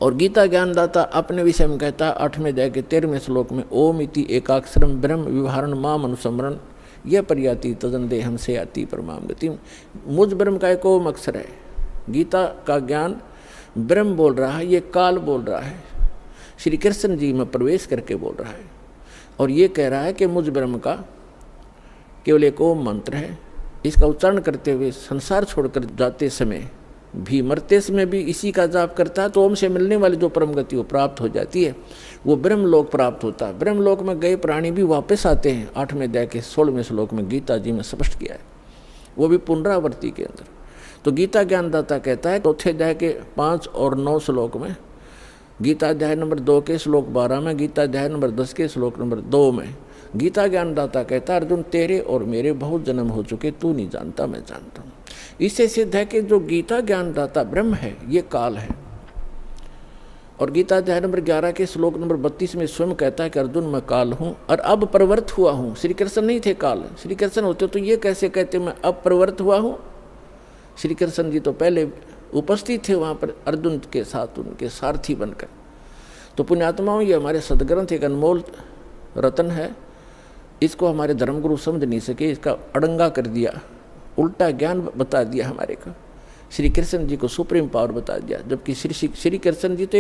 और गीता ज्ञानदाता अपने विषय में कहता 8वें अध्याय के 13वें श्लोक में, ओम इति एकाक्षरम ब्रह्म विवहारण माम अनुस्मरण यह प्रयाति तदन दे हमसे आती परमाम गति। मुझ ब्रह्म का एक ओम अक्षर है। गीता का ज्ञान ब्रह्म बोल रहा है, ये काल बोल रहा है, श्री कृष्ण जी में प्रवेश करके बोल रहा है और ये कह रहा है कि मुझ ब्रह्म का केवल एक ओम मंत्र है। इसका उच्चारण करते हुए संसार छोड़कर जाते समय भी, मरते समय भी इसी का जाप करता है तो ओम से मिलने वाली जो परम गति वो प्राप्त हो जाती है, वो ब्रह्मलोक प्राप्त होता है। ब्रह्मलोक में गए प्राणी भी वापस आते हैं। 8वें अध्याय के 16वें श्लोक में गीता जी में स्पष्ट किया है, वो भी पुनरावृत्ति के अंदर। तो गीता ज्ञानदाता कहता है 4थे अध्याय के 5 और 9 श्लोक में, गीता अध्याय नंबर 2 के श्लोक 12 में, गीता अध्याय नंबर 10 के श्लोक नंबर 2 में गीता ज्ञानदाता कहता है अर्जुन तेरे और मेरे बहुत जन्म हो चुके, तू नहीं जानता मैं जानता हूँ। इससे सिद्ध है कि जो गीता ज्ञानदाता ब्रह्म है ये काल है। और गीता अध्याय नंबर 11 के श्लोक नंबर 32 में स्वयं कहता है कि अर्जुन मैं काल हूँ और अब प्रवृत्त हुआ हूँ। श्री कृष्ण नहीं थे काल, श्री कृष्ण होते तो ये कैसे कहते मैं अब प्रवृत्त हुआ हूँ। श्री कृष्ण जी तो पहले उपस्थित थे वहाँ पर अर्जुन के साथ, उनके सारथी बनकर। तो पुण्यात्माओं, ये हमारे सदग्रंथ एक अनमोल रतन है, इसको हमारे धर्मगुरु समझ नहीं सके, इसका अड़ंगा कर दिया, उल्टा ज्ञान बता दिया हमारे को। श्री कृष्ण जी को सुप्रीम पावर बता दिया, जबकि श्री कृष्ण जी तो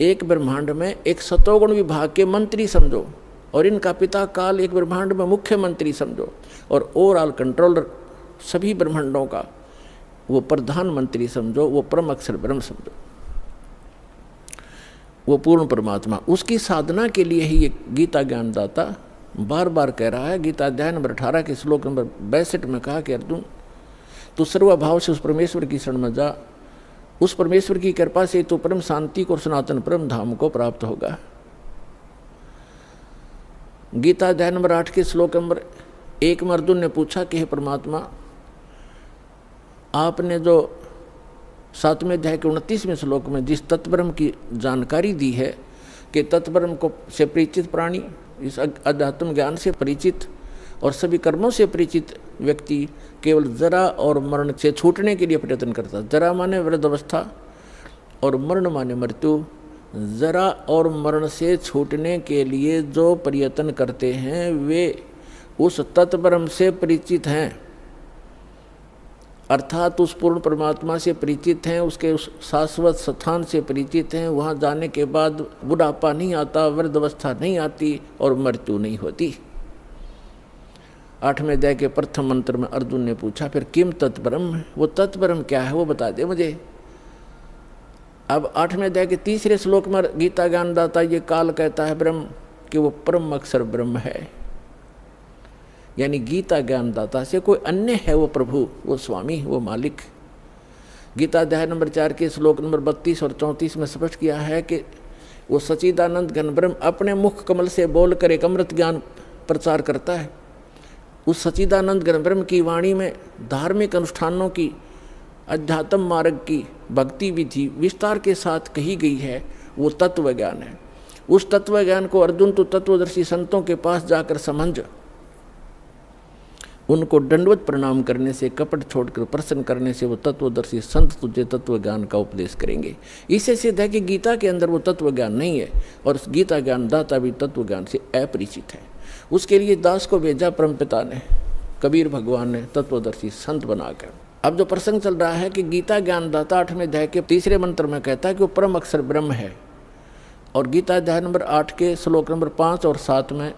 एक ब्रह्मांड में एक सतोगुण विभाग के मंत्री समझो, और इनका पिता काल एक ब्रह्मांड में मुख्यमंत्री समझो, और ओवरऑल कंट्रोलर सभी ब्रह्मांडों का वो प्रधानमंत्री समझो, वो परम अक्षर ब्रह्म समझो, वो पूर्ण परमात्मा। उसकी साधना के लिए ही ये गीता ज्ञानदाता बार बार कह रहा है। गीता अध्याय नंबर 18 के श्लोक नंबर 62 में कहा कि अर्जुन तू सर्वभाव से उस परमेश्वर की शरण में जा, उस परमेश्वर की कृपा से तू परम शांति को, सनातन परम धाम को प्राप्त होगा। गीता अध्याय नंबर 8 के श्लोक नंबर 1 में अर्जुन ने पूछा कि हे परमात्मा, आपने जो 7वें अध्याय के 29वें श्लोक में जिस तत्ब्रह्म की जानकारी दी है कि तत्ब्रह्म को से परिचित प्राणी, इस अध्यात्म ज्ञान से परिचित और सभी कर्मों से परिचित व्यक्ति केवल जरा और मरण से छूटने के लिए प्रयत्न करता। जरा माने वृद्धावस्था और मरण माने मृत्यु। जरा और मरण से छूटने के लिए जो प्रयत्न करते हैं वे उस तत्ब्रह्म से परिचित हैं, अर्थात उस पूर्ण परमात्मा से परिचित हैं, उसके उस शाश्वत स्थान से परिचित हैं। वहाँ जाने के बाद बुढ़ापा नहीं आता, वृद्धावस्था नहीं आती और मृत्यु नहीं होती। 8वें अध्याय के प्रथम मंत्र में अर्जुन ने पूछा फिर किम तत्ब्रह्म, वो तत्ब्रह्म क्या है वो बता दे मुझे। अब 8वें अध्याय के 3रे श्लोक में गीता ज्ञानदाता ये काल कहता है ब्रह्म कि वो परम अक्षर ब्रह्म है, यानी गीता ज्ञानदाता से कोई अन्य है वो प्रभु, वो स्वामी, वो मालिक। गीता अध्याय नंबर 4 के श्लोक नंबर 32 और 34 में स्पष्ट किया है कि वो सच्चिदानंद घन ब्रह्म अपने मुख कमल से बोलकर एक अमृत ज्ञान प्रचार करता है। उस सच्चिदानंद घन ब्रह्म की वाणी में धार्मिक अनुष्ठानों की, अध्यात्म मार्ग की, भक्ति विधि विस्तार के साथ कही गई है, वो तत्व ज्ञान है। उस तत्व ज्ञान को अर्जुन तो तत्वदर्शी संतों के पास जाकर समझ, उनको दंडवत प्रणाम करने से, कपट छोड़कर प्रसन्न करने से वो तत्वदर्शी संत तुझे तत्व ज्ञान का उपदेश करेंगे। इससे सिद्ध है कि गीता के अंदर वो तत्व ज्ञान नहीं है और गीता ज्ञान दाता भी तत्व ज्ञान से अपरिचित है। उसके लिए दास को भेजा परमपिता ने, कबीर भगवान ने तत्वदर्शी संत बनाकर। अब जो प्रसंग चल रहा है कि गीता ज्ञानदाता 8वें अध्याय के 3रे मंत्र में कहता है कि वो परम अक्षर ब्रह्म है, और गीता अध्याय नंबर 8 के श्लोक नंबर 5 और 7 में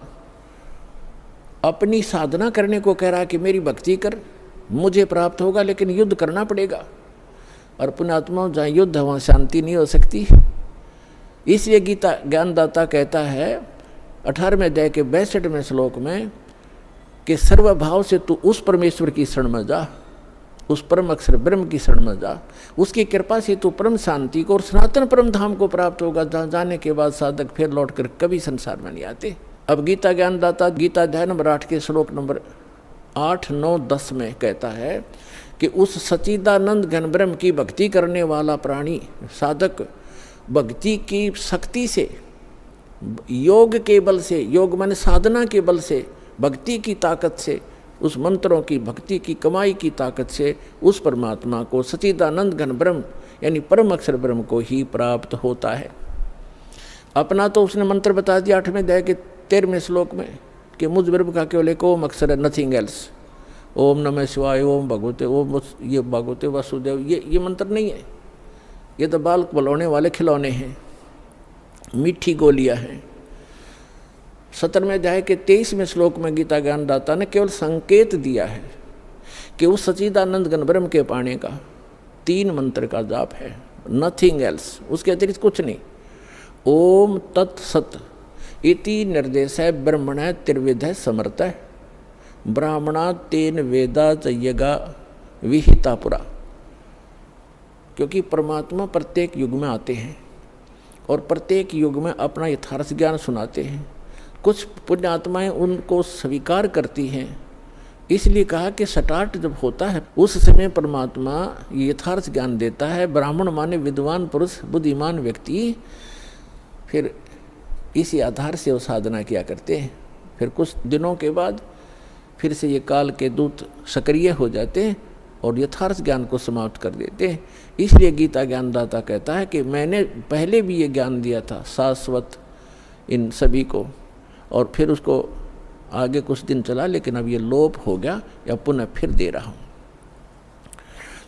अपनी साधना करने को कह रहा है कि मेरी भक्ति कर, मुझे प्राप्त होगा, लेकिन युद्ध करना पड़ेगा। और पुण्यात्माओं, जहाँ युद्ध है वहाँ शांति नहीं हो सकती। इसलिए गीता ज्ञानदाता कहता है 18वें अध्याय के 62वें श्लोक में कि सर्वभाव से तू उस परमेश्वर की शरण में जा, उस परम अक्षर ब्रह्म की शरण में जा, उसकी कृपा से तू परम शांति को और सनातन परम धाम को प्राप्त होगा, जहाँ जाने के बाद साधक फिर लौट कर कभी संसार में नहीं आते। अब गीता ज्ञानदाता गीता अध्याय नंबर 8 के श्लोक नंबर 8, 9, 10 में कहता है कि उस सच्चिदानंद घन ब्रह्म की भक्ति करने वाला प्राणी साधक भक्ति की शक्ति से, योग के बल से, योग माने साधना के बल से, भक्ति की ताकत से, उस मंत्रों की भक्ति की कमाई की ताकत से उस परमात्मा को, सच्चिदानंद घन ब्रह्म यानी परम अक्षर ब्रह्म को ही प्राप्त होता है। अपना तो उसने मंत्र बता दिया 8वें अध्याय के 13वें श्लोक में कि मुझ ब्रह्म का केवल एक ओम अक्षर है, नथिंग एल्स। ओम नमः शिवाय, ओम भगवते, ओम ये भगवते वासुदेव, ये मंत्र नहीं है। ये तो बाल बलौने वाले खिलौने हैं, मीठी गोलियां हैं। 17वें अध्याय के 23वें श्लोक में गीता ज्ञानदाता ने केवल संकेत दिया है कि उस सच्चिदानंद घन ब्रह्म के पाने का 3 मंत्र का जाप है, नथिंग एल्स, उसके अतिरिक्त कुछ नहीं। ओम तत्सत इति निर्देश है ब्रह्मण त्रिविध समर्थ ब्राह्मणा तेन वेदा चय्यगा विहिता पुरा। क्योंकि परमात्मा प्रत्येक युग में आते हैं और प्रत्येक युग में अपना यथार्थ ज्ञान सुनाते हैं। कुछ पुण्यात्माएं उनको स्वीकार करती हैं, इसलिए कहा कि स्टार्ट जब होता है उस समय परमात्मा यथार्थ ज्ञान देता है। ब्राह्मण माने विद्वान पुरुष, बुद्धिमान व्यक्ति, फिर इसी आधार से वो साधना किया करते हैं। फिर कुछ दिनों के बाद फिर से ये काल के दूत सक्रिय हो जाते हैं और यथार्थ ज्ञान को समाप्त कर देते हैं। इसलिए गीता ज्ञानदाता कहता है कि मैंने पहले भी ये ज्ञान दिया था शाश्वत इन सभी को, और फिर उसको आगे कुछ दिन चला, लेकिन अब ये लोप हो गया, या पुनः फिर दे रहा हूँ।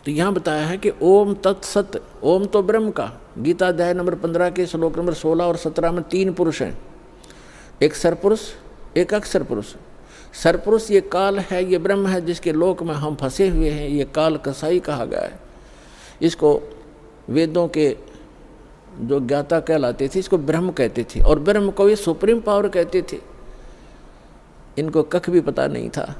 तो यहाँ बताया है कि ओम तत्सत, ओम तो ब्रह्म का, गीता अध्याय नंबर 15 के श्लोक नंबर 16 और 17 में 3 पुरुष हैं, एक सरपुरुष एक अक्षर पुरुष। सरपुरुष ये काल है, ये ब्रह्म है जिसके लोक में हम फंसे हुए हैं। ये काल कसाई कहा गया है। इसको वेदों के जो ज्ञाता कहलाते थे इसको ब्रह्म कहते थे, और ब्रह्म को ये सुप्रीम पावर कहते थे। इनको कख भी पता नहीं था।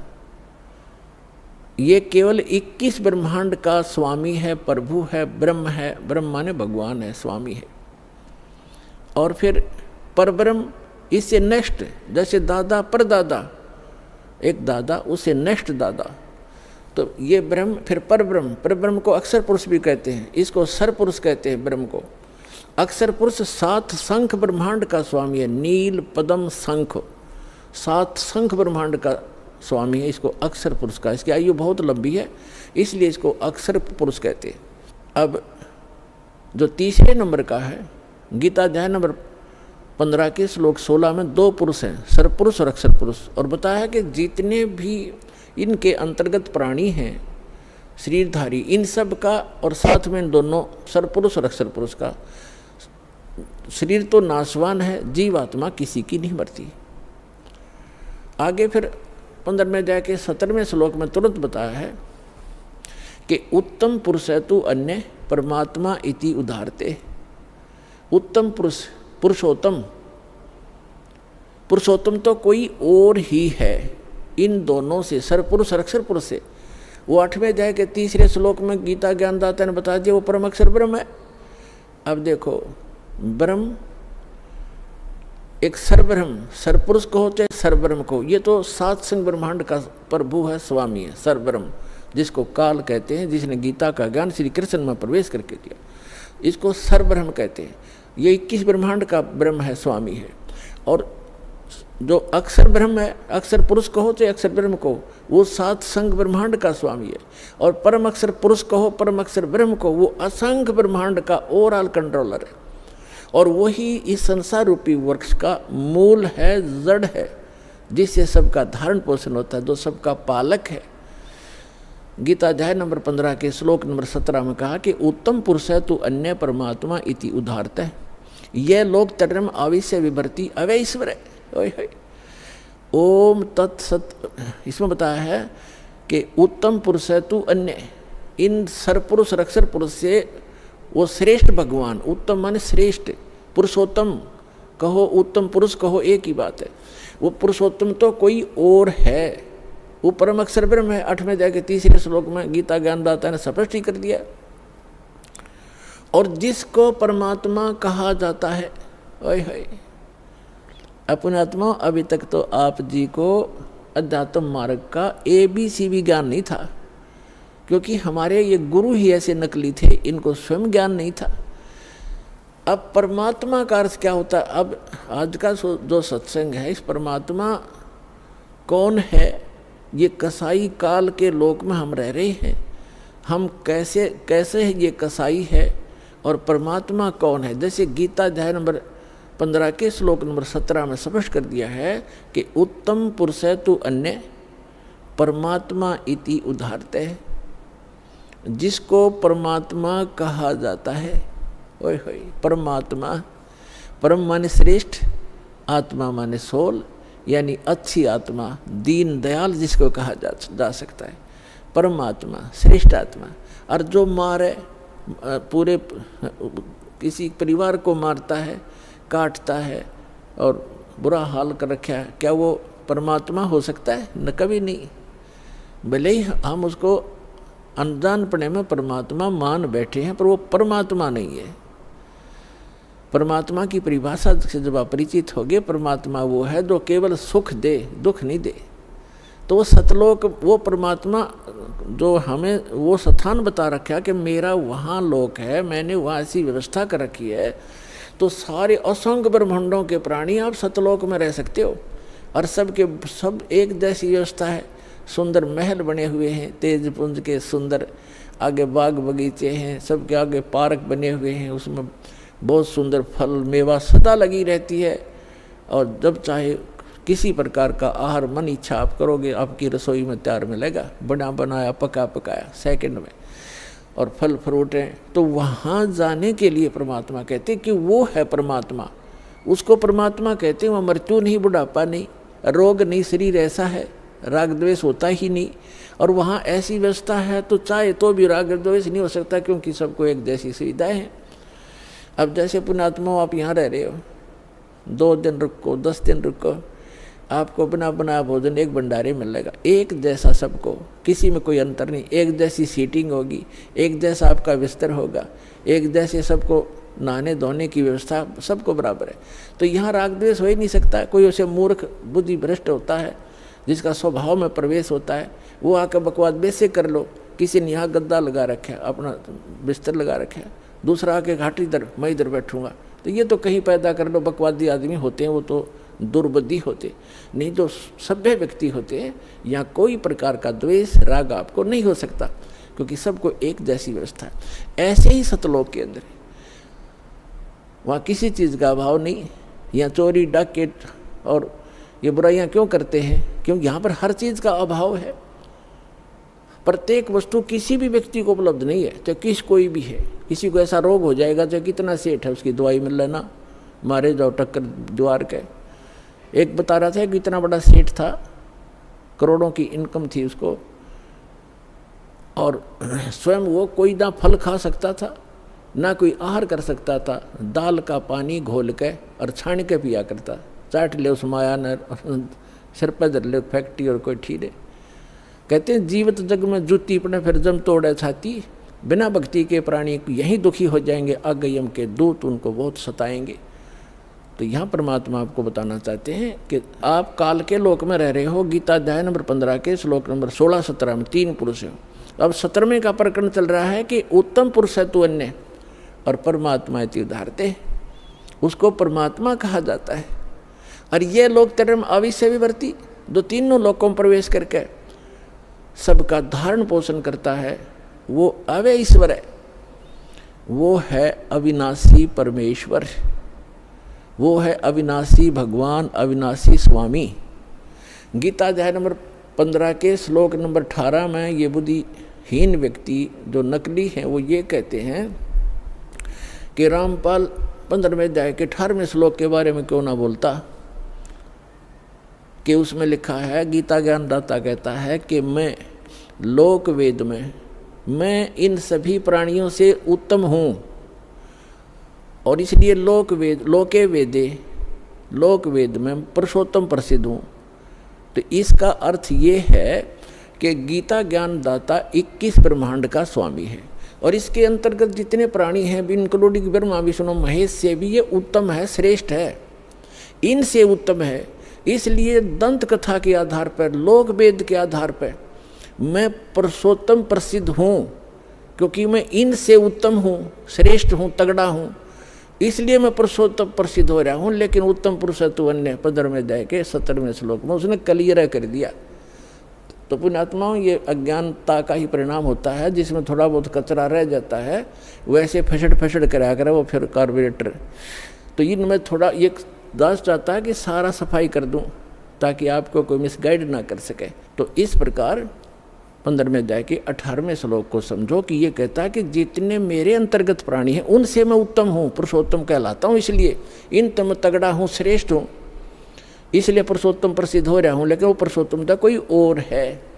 ये केवल 21 ब्रह्मांड का स्वामी है, प्रभु है, ब्रह्म है। ब्रह्म माने भगवान है, स्वामी है। और फिर परब्रह्म, इससे नेक्स्ट, जैसे दादा परदादा, एक दादा उससे नेक्स्ट दादा, तो ये ब्रह्म, फिर परब्रह्म। परब्रह्म को अक्षर पुरुष भी कहते हैं, इसको सर पुरुष कहते हैं ब्रह्म को। अक्षर पुरुष 7 शंख ब्रह्मांड का स्वामी है, नील पद्म शंख, 7 शंख ब्रह्मांड का स्वामी है। इसको अक्षर पुरुष का, इसकी आयु बहुत लंबी है, इसलिए इसको अक्षर पुरुष कहते हैं। अब जो तीसरे नंबर का है, गीता अध्याय नंबर 15 के श्लोक 16 में 2 पुरुष हैं, सरपुरुष और अक्षर पुरुष। और बताया है कि जितने भी इनके अंतर्गत प्राणी हैं शरीरधारी, इन सब का, और साथ में दोनों सरपुरुष और अक्षर पुरुष का, शरीर तो नाशवान है, जीवात्मा किसी की नहीं मरती। आगे फिर 15वें अध्याय के 17वें श्लोक में तुरंत बताया है कि उत्तम पुरुष है तू अन्य परमात्मा इति उदाहरते। उत्तम पुरुष, पुरुषोत्तम, पुरुषोत्तम तो कोई और ही है इन दोनों से, सरपुरुष और अक्षर पुरुष से। वो 8वें अध्याय के 3 श्लोक में गीता ज्ञानदाता ने बता दिया वो परम अक्षर ब्रह्म है। अब देखो, ब्रह्म एक सरब्रह्म, सरपुरुष को हो चाहे सरब्रह्म को, ये तो 7 संग ब्रह्मांड का प्रभु है, स्वामी है, सरब्रह्म, जिसको काल कहते हैं, जिसने गीता का ज्ञान श्री कृष्ण में प्रवेश करके दिया, इसको सरब्रह्म कहते हैं। ये 21 ब्रह्मांड का ब्रह्म है, स्वामी है। और जो अक्षर ब्रह्म है, अक्षर पुरुष कहो चाहे अक्षर ब्रह्म को, वो 7 संग ब्रह्मांड का स्वामी है। और परम अक्षर पुरुष कहो, परम अक्षर ब्रह्म को, वो असंख्य ब्रह्मांड का ओवरऑल कंट्रोलर है। और वही इस संसार रूपी वृक्ष का मूल है, जड़ है, जिससे सबका धारण पोषण होता है, जो सबका पालक है। गीता अध्याय नंबर 15 के श्लोक नंबर 17 में कहा कि उत्तम पुरुष है तू अन्य परमात्मा इति उदाहरत है। यह लोक तर्म आविश्य विभर्ति अवैश्वर है। ओम तत्सत, इसमें बताया है कि उत्तम पुरुष है तू अन्य, इन सरपुरुष और अक्षर पुरुष से वो श्रेष्ठ भगवान, उत्तम माने श्रेष्ठ, पुरुषोत्तम कहो उत्तम पुरुष कहो एक ही बात है। वो पुरुषोत्तम तो कोई और है, वो परम अक्षर ब्रह्म है। 8वें अध्याय के 3 श्लोक में गीता ज्ञानदाता ने स्पष्ट ही कर दिया। और जिसको परमात्मा कहा जाता है, ओए होए अपने आत्मा, अभी तक तो आप जी को अध्यात्म मार्ग का ABC भी ज्ञान नहीं था, क्योंकि हमारे ये गुरु ही ऐसे नकली थे, इनको स्वयं ज्ञान नहीं था। अब परमात्मा का अर्थ क्या होता है? अब आज का जो सत्संग है, इस परमात्मा कौन है? ये कसाई काल के लोक में हम रह रहे हैं, हम कैसे ये कसाई है और परमात्मा कौन है? जैसे गीता अध्याय नंबर 15 के श्लोक नंबर 17 में स्पष्ट कर दिया है कि उत्तम पुरुष तु अन्य परमात्मा इति उदाहरते, जिसको परमात्मा कहा जाता है। ओए होए, परमात्मा, परम माने श्रेष्ठ, आत्मा माने सोल, यानी अच्छी आत्मा, दीन दयाल जिसको कहा जा सकता है, परमात्मा, श्रेष्ठ आत्मा। और जो मारे, पूरे किसी परिवार को मारता है, काटता है और बुरा हाल कर रखा है, क्या वो परमात्मा हो सकता है? न, कभी नहीं। भले ही हम उसको अनजानपने में परमात्मा मान बैठे हैं, पर वो परमात्मा नहीं है। परमात्मा की परिभाषा से जब आप परिचित होगे, परमात्मा वो है जो केवल सुख दे, दुख नहीं दे। तो वो सतलोक, वो परमात्मा जो हमें वो स्थान बता रखा कि मेरा वहाँ लोक है, मैंने वहाँ ऐसी व्यवस्था कर रखी है, तो सारे असंख्य ब्रह्मांडों के प्राणी आप सतलोक में रह सकते हो। और सबके सब एक जैसी व्यवस्था है, सुंदर महल बने हुए हैं, तेज पुंज के सुंदर, आगे बाग बगीचे हैं, सबके आगे पार्क बने हुए हैं, उसमें बहुत सुंदर फल मेवा सदा लगी रहती है। और जब चाहे किसी प्रकार का आहार मन इच्छा आप करोगे, आपकी रसोई में तैयार मिलेगा, बना बनाया पका पकाया सेकंड में, और फल फ्रूट हैं। तो वहाँ जाने के लिए परमात्मा कहते हैं कि वो है परमात्मा, उसको परमात्मा कहते हैं। वहाँ मृत्यु नहीं, बुढ़ापा नहीं, रोग नहीं, शरीर ऐसा है, राग द्वेष होता ही नहीं। और वहाँ ऐसी व्यवस्था है तो चाहे तो भी राग द्वेष नहीं हो सकता, क्योंकि सबको एक जैसी सुविधाएं हैं। अब जैसे पुण्यात्मा आप यहाँ रह रहे हो, 2 दिन रुको, 10 दिन रुको, आपको बना बनाया भोजन एक भंडारे मिलेगा, एक जैसा सबको, किसी में कोई अंतर नहीं, एक जैसी सीटिंग होगी, एक जैसा आपका बिस्तर होगा, एक जैसे सबको नहाने धोने की व्यवस्था सबको बराबर है। तो यहाँ राग द्वेष हो ही नहीं सकता। कोई उसे मूर्ख बुद्धि भ्रष्ट होता है, जिसका स्वभाव में प्रवेश होता है, वो आकर बकवाद वैसे कर लो। किसी ने यहाँ गद्दा लगा रखा है, अपना बिस्तर लगा रखा है, दूसरा आके घाटी इधर, मैं इधर बैठूंगा, तो ये तो कहीं पैदा कर लो। बकवादी आदमी होते हैं, वो तो दुर्बुद्धि होते नहीं, जो सभ्य व्यक्ति होते हैं, यहाँ कोई प्रकार का द्वेष राग आपको नहीं हो सकता, क्योंकि सबको एक जैसी व्यवस्था है। ऐसे ही सतलोक के अंदर वहाँ किसी चीज़ का अभाव नहीं। यहाँ चोरी डाकैत और ये बुराइयाँ क्यों करते हैं? क्योंकि यहाँ पर हर चीज़ का अभाव है। प्रत्येक वस्तु किसी भी व्यक्ति को उपलब्ध नहीं है, चाहे कोई भी है। किसी को ऐसा रोग हो जाएगा, चाहे कितना सेठ है, उसकी दवाई मिल लेना, मारे जाओ टक्कर द्वार के। एक बता रहा था कि इतना बड़ा सेठ था, करोड़ों की इनकम थी उसको, और स्वयं वो कोई ना फल खा सकता था, ना कोई आहार कर सकता था, दाल का पानी घोल के और छान के पिया करता। चाट ले उस माया ने, सिर पर धर ले फैक्ट्री और कोई ठीरे। कहते हैं जीवित जग में जूती पड़े फिर जम तोड़े छाती, बिना भक्ति के प्राणी यहीं दुखी हो जाएंगे, आगयम के दूत उनको बहुत सताएंगे। तो यहाँ परमात्मा आपको बताना चाहते हैं कि आप काल के लोक में रह रहे हो। गीता अध्याय नंबर 15 के श्लोक नंबर 16-17 में 3 पुरुष हो। अब 17वें का प्रकरण चल रहा है कि उत्तम पुरुष है तू अन्य और परमात्मा इति उदाहरते, उसको परमात्मा कहा जाता है। और ये लोक धर्म अविश्य विवर्ती, जो तीनों लोकों में प्रवेश करके सबका धारण पोषण करता है, वो अव्यय ईश्वर है, वो है अविनाशी परमेश्वर, वो है अविनाशी भगवान, अविनाशी स्वामी। गीता अध्याय नंबर 15 के श्लोक नंबर 18 में ये बुद्धिहीन व्यक्ति जो नकली हैं वो ये कहते हैं कि रामपाल 15वें अध्याय के 18वें श्लोक के बारे में क्यों ना बोलता, कि उसमें लिखा है, गीता ज्ञानदाता कहता है कि मैं लोक वेद में, मैं इन सभी प्राणियों से उत्तम हूँ, और इसलिए लोके वेदे, लोक वेद में पुरुषोत्तम प्रसिद्ध हूँ। तो इसका अर्थ ये है कि गीता ज्ञानदाता 21 ब्रह्मांड का स्वामी है, और इसके अंतर्गत जितने प्राणी हैं, इंक्लूडिंग ब्रह्मा विष्णु महेश से भी ये उत्तम है, श्रेष्ठ है, इनसे उत्तम है। इसलिए दंत कथा के आधार पर, लोक वेद के आधार पर मैं पुरुषोत्तम प्रसिद्ध हूँ, क्योंकि मैं इनसे उत्तम हूँ, श्रेष्ठ हूँ, तगड़ा हूँ, इसलिए मैं पुरुषोत्तम प्रसिद्ध हो रहा हूँ। लेकिन उत्तम पुरुष तू अन्य 15वें अध्याय के 17वें श्लोक में उसने क्लियर कर दिया। तो पुण्यात्माओं, ये अज्ञानता का ही परिणाम होता है, जिसमें थोड़ा बहुत कचरा रह जाता है, वैसे फसड़ कराया करे वो फिर कार्बोरेटर तो इनमें थोड़ा ये दास चाहता है कि सारा सफाई कर दूं ताकि आपको कोई मिसगाइड ना कर सके। तो इस प्रकार 15वें अध्याय के 18वें श्लोक को समझो कि ये कहता है कि जितने मेरे अंतर्गत प्राणी हैं उनसे मैं उत्तम हूँ, पुरुषोत्तम कहलाता हूँ, इसलिए इन तम तगड़ा हूँ, श्रेष्ठ हूँ, इसलिए पुरुषोत्तम प्रसिद्ध हो रहा हूँ, लेकिन वो पुरुषोत्तमता कोई और है।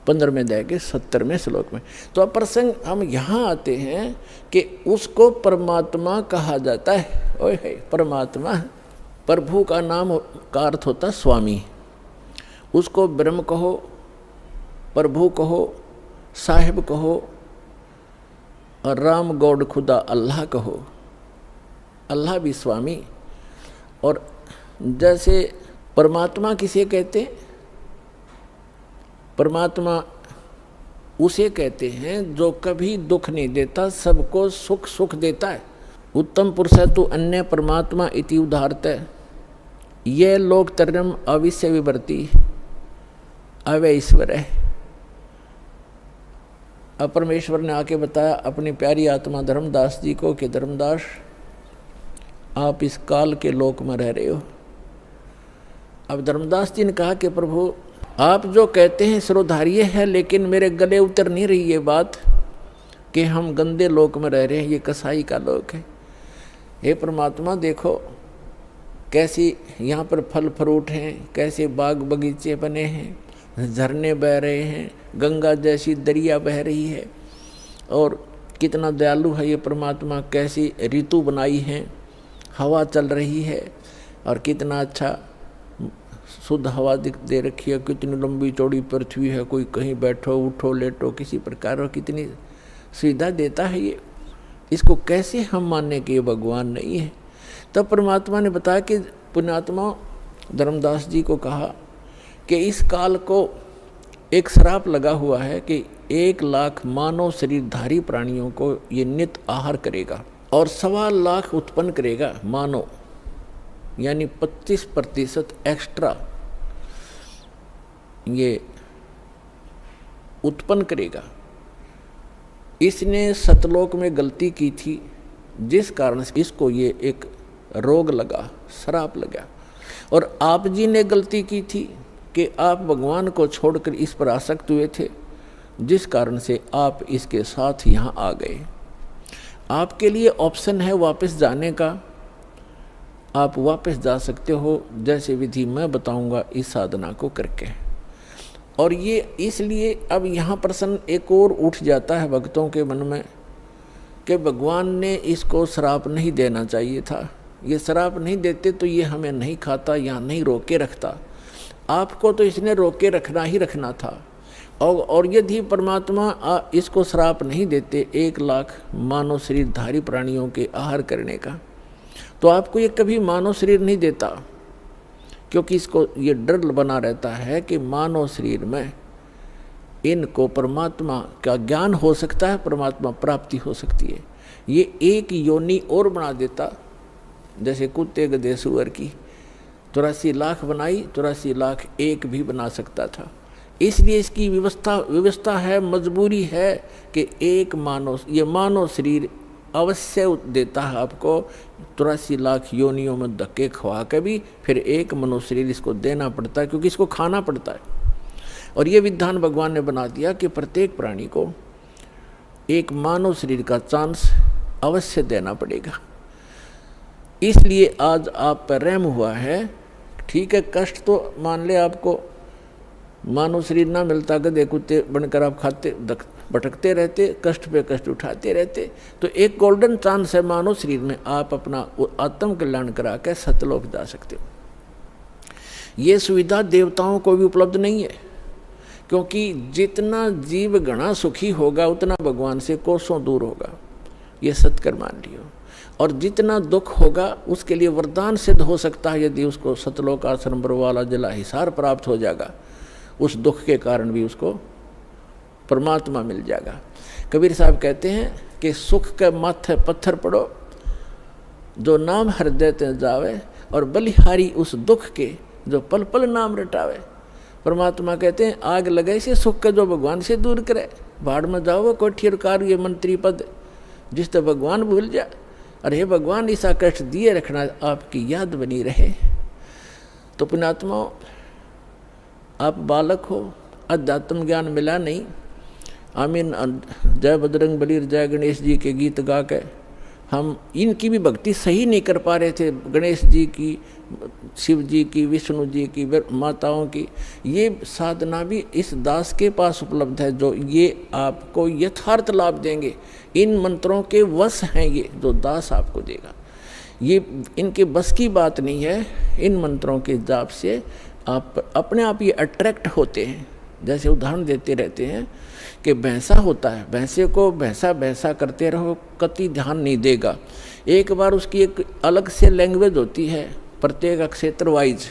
15वें अध्याय के 70वें श्लोक में। तो अब प्रसंग हम यहाँ आते हैं कि उसको परमात्मा कहा जाता है। ओए है परमात्मा, प्रभु का नाम का अर्थ होता स्वामी। उसको ब्रह्म कहो, प्रभु कहो, साहिब कहो, और राम गॉड खुदा अल्लाह कहो। अल्लाह भी स्वामी। और जैसे परमात्मा किसे कहते हैं? परमात्मा उसे कहते हैं जो कभी दुख नहीं देता, सबको सुख सुख देता है। उत्तम पुरुष है तो अन्य परमात्मा इति उदाहरत है। ये लोक तरम अविश्य विवर्ती अवय ईश्वर है। अब परमेश्वर ने आके बताया अपनी प्यारी आत्मा धर्मदास जी को कि धर्मदास, आप इस काल के लोक में रह रहे हो। अब धर्मदास जी ने कहा कि प्रभु आप जो कहते हैं सर्वधार्य है, लेकिन मेरे गले उतर नहीं रही ये बात कि हम गंदे लोक में रह रहे हैं, ये कसाई का लोक है। हे परमात्मा देखो कैसी यहाँ पर फल फ्रूट हैं, कैसे बाग बगीचे बने हैं, झरने बह रहे हैं, गंगा जैसी दरिया बह रही है, और कितना दयालु है ये परमात्मा, कैसी ऋतु बनाई है, हवा चल रही है, और कितना अच्छा शुद्ध हवा दे रखी है, कितनी लंबी चौड़ी पृथ्वी है, कोई कहीं बैठो उठो लेटो किसी प्रकार, और कितनी सुविधा देता है ये। इसको कैसे हम मानने कि ये भगवान नहीं है? तब परमात्मा ने बताया कि पुण्यात्मा धर्मदास जी को कहा कि इस काल को एक श्राप लगा हुआ है कि 1 लाख मानव शरीरधारी प्राणियों को ये नित आहार करेगा और 1.25 लाख उत्पन्न करेगा मानव, यानी 25% एक्स्ट्रा ये उत्पन्न करेगा। इसने सतलोक में गलती की थी, जिस कारण से इसको ये एक रोग लगा, श्राप लगा। और आप जी ने गलती की थी कि आप भगवान को छोड़कर इस पर आसक्त हुए थे, जिस कारण से आप इसके साथ यहाँ आ गए। आपके लिए ऑप्शन है वापस जाने का, आप वापस जा सकते हो, जैसे विधि मैं बताऊंगा इस साधना को करके। और ये इसलिए अब यहाँ प्रश्न एक और उठ जाता है भक्तों के मन में कि भगवान ने इसको श्राप नहीं देना चाहिए था, ये श्राप नहीं देते तो ये हमें नहीं खाता या नहीं रोके रखता। आपको तो इसने रोके रखना ही रखना था। और यदि परमात्मा इसको श्राप नहीं देते 1 लाख मानव शरीरधारी प्राणियों के आहार करने का, तो आपको ये कभी मानव शरीर नहीं देता, क्योंकि इसको ये डर बना रहता है कि मानव शरीर में इनको परमात्मा का ज्ञान हो सकता है, परमात्मा प्राप्ति हो सकती है। ये एक योनि और बना देता, जैसे कुत्ते गधे सुअर की 84 लाख बनाई, 84 लाख एक भी बना सकता था। इसलिए इसकी व्यवस्था है, मजबूरी है कि एक ये मानव शरीर अवश्य देता है आपको। 83 लाख योनियों में धक्के खवा के भी फिर एक मनुष्य शरीर इसको देना पड़ता है, क्योंकि इसको खाना पड़ता है। और ये विधान भगवान ने बना दिया कि प्रत्येक प्राणी को एक मानव शरीर का चांस अवश्य देना पड़ेगा। इसलिए आज आप पर रहम हुआ है। ठीक है, कष्ट तो मान ले आपको मानव शरीर ना मिलता, गधे कुत्ते बनकर आप खाते भटकते रहते, कष्ट पे कष्ट उठाते रहते, तो एक गोल्डन चांस है मानव शरीर में, आप अपना आत्म कल्याण करा के सतलोक जा सकते हो। ये सुविधा देवताओं को भी उपलब्ध नहीं है, क्योंकि जितना जीव गणा सुखी होगा उतना भगवान से कोसों दूर होगा, ये सत्कर मान लियो। और जितना दुख होगा उसके लिए वरदान सिद्ध हो सकता है, यदि उसको सतलोक आश्रम वाला जला हिसार प्राप्त हो जाएगा, उस दुख के कारण भी उसको परमात्मा मिल जाएगा। कबीर साहब कहते हैं कि सुख के माथे पत्थर पड़ो, जो नाम हृदय ते जावे, और बलिहारी उस दुख के जो पल पल नाम रटावे। परमात्मा कहते हैं आग लगे से सुख का जो भगवान से दूर करे, भाड़ में जाओ कोठियरकार ये मंत्री पद, जिस तो भगवान भूल जाए, अरे भगवान ऐसा कष्ट दिए रखना, आपकी याद बनी रहे। तो पुण्यात्मा, आप बालक हो, अध्यात्म ज्ञान मिला नहीं। आमीन जय बजरंग बली जय गणेश जी के गीत गा के हम इनकी भी भक्ति सही नहीं कर पा रहे थे, गणेश जी की, शिव जी की, विष्णु जी की, माताओं की। ये साधना भी इस दास के पास उपलब्ध है जो ये आपको यथार्थ लाभ देंगे। इन मंत्रों के वश हैं ये जो दास आपको देगा। ये इनके बस की बात नहीं है। इन मंत्रों के जाप से आप अपने आप ये अट्रैक्ट होते हैं। जैसे उदाहरण देते रहते हैं कि भैंसा होता है, भैंसे को भैंसा भैंसा करते रहो, कति ध्यान नहीं देगा। एक बार उसकी एक अलग से लैंग्वेज होती है, प्रत्येक क्षेत्र वाइज।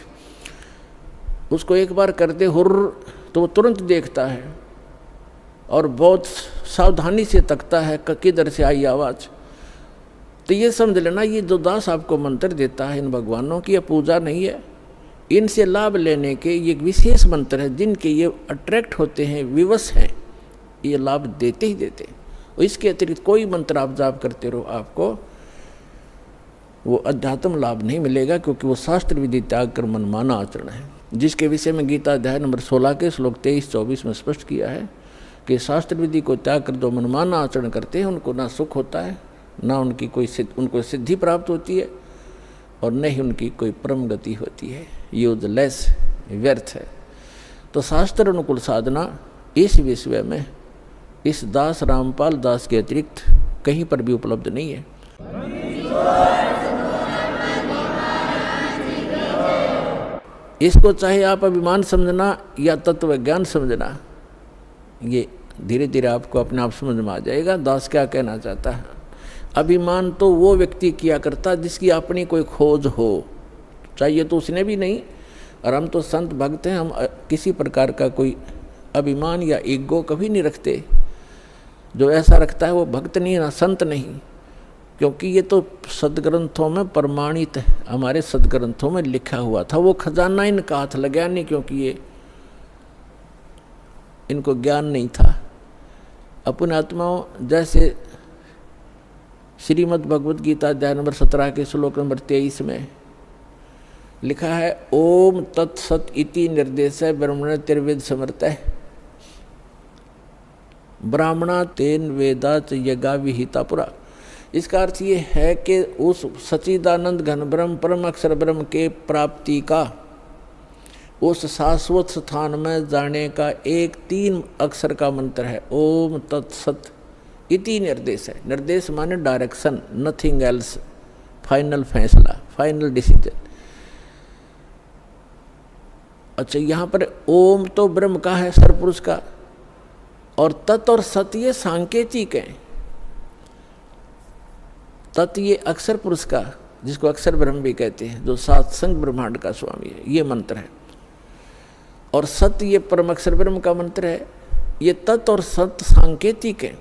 उसको एक बार करते हुर्र तो वो तुरंत देखता है और बहुत सावधानी से तकता है किधर से आई आवाज़। तो ये समझ लेना, ये जो दास आपको मंत्र देता है इन भगवानों की, यह पूजा नहीं है। इनसे लाभ लेने के ये विशेष मंत्र है जिनके ये अट्रैक्ट होते हैं, विवश हैं, ये लाभ देते ही देते हैं। और इसके अतिरिक्त कोई मंत्र आप जाप करते रहो, आपको वो अध्यात्म लाभ नहीं मिलेगा, क्योंकि वो शास्त्र विधि त्याग कर मनमाना आचरण है, जिसके विषय में गीता अध्याय नंबर 16 के श्लोक 23-24 में स्पष्ट किया है कि शास्त्र विधि को त्याग कर जो मनमाना आचरण करते हैं उनको ना सुख होता है, ना उनकी उनको सिद्धि प्राप्त होती है, और न ही उनकी कोई परम गति होती है। यूजलेस, व्यर्थ है। तो शास्त्र अनुकूल साधना इस विषय में इस दास रामपाल दास के अतिरिक्त कहीं पर भी उपलब्ध नहीं है। इसको चाहे आप अभिमान समझना या तत्व ज्ञान समझना, ये धीरे धीरे आपको अपने आप समझ में आ जाएगा दास क्या कहना चाहता है। अभिमान तो वो व्यक्ति किया करता जिसकी अपनी कोई खोज हो, चाहिए तो उसने भी नहीं। और हम तो संत भक्त हैं, हम किसी प्रकार का कोई अभिमान या ईगो कभी नहीं रखते। जो ऐसा रखता है वो भक्त नहीं, ना संत नहीं, क्योंकि ये तो सदग्रंथों में प्रमाणित है, हमारे सदग्रंथों में लिखा हुआ था। वो खजाना इनका हाथ लगा नहीं, क्योंकि ये इनको ज्ञान नहीं था। अपने आत्माओं, जैसे श्रीमद् भगवद गीता अध्याय नंबर 17 के श्लोक नंबर 23 में लिखा है, ओम तत्सत इति निर्देश ब्रह्मण त्रिवेद समर्थ ब्राह्मणा तेन वेदाच यज्ञा विहिता पुरा। इसका अर्थ ये है कि उस सच्चिदानंद घन ब्रह्म परम अक्षर ब्रह्म के प्राप्ति का, उस शाश्वत स्थान में जाने का एक 3 अक्षर का मंत्र है, ओम तत्सत इति निर्देश है। निर्देश माने डायरेक्शन, नथिंग एल्स, फाइनल फैसला, फाइनल डिसीजन। अच्छा, यहाँ पर ओम तो ब्रह्म का है, सरपुरुष का, और तत् और सत ये सांकेतिक हैं। तत् ये अक्षर पुरुष का, जिसको अक्षर ब्रह्म भी कहते हैं, जो सात्संग ब्रह्मांड का स्वामी है, ये मंत्र है। और सत ये परम अक्षर ब्रह्म का मंत्र है। ये तत् और सत सांकेतिक है।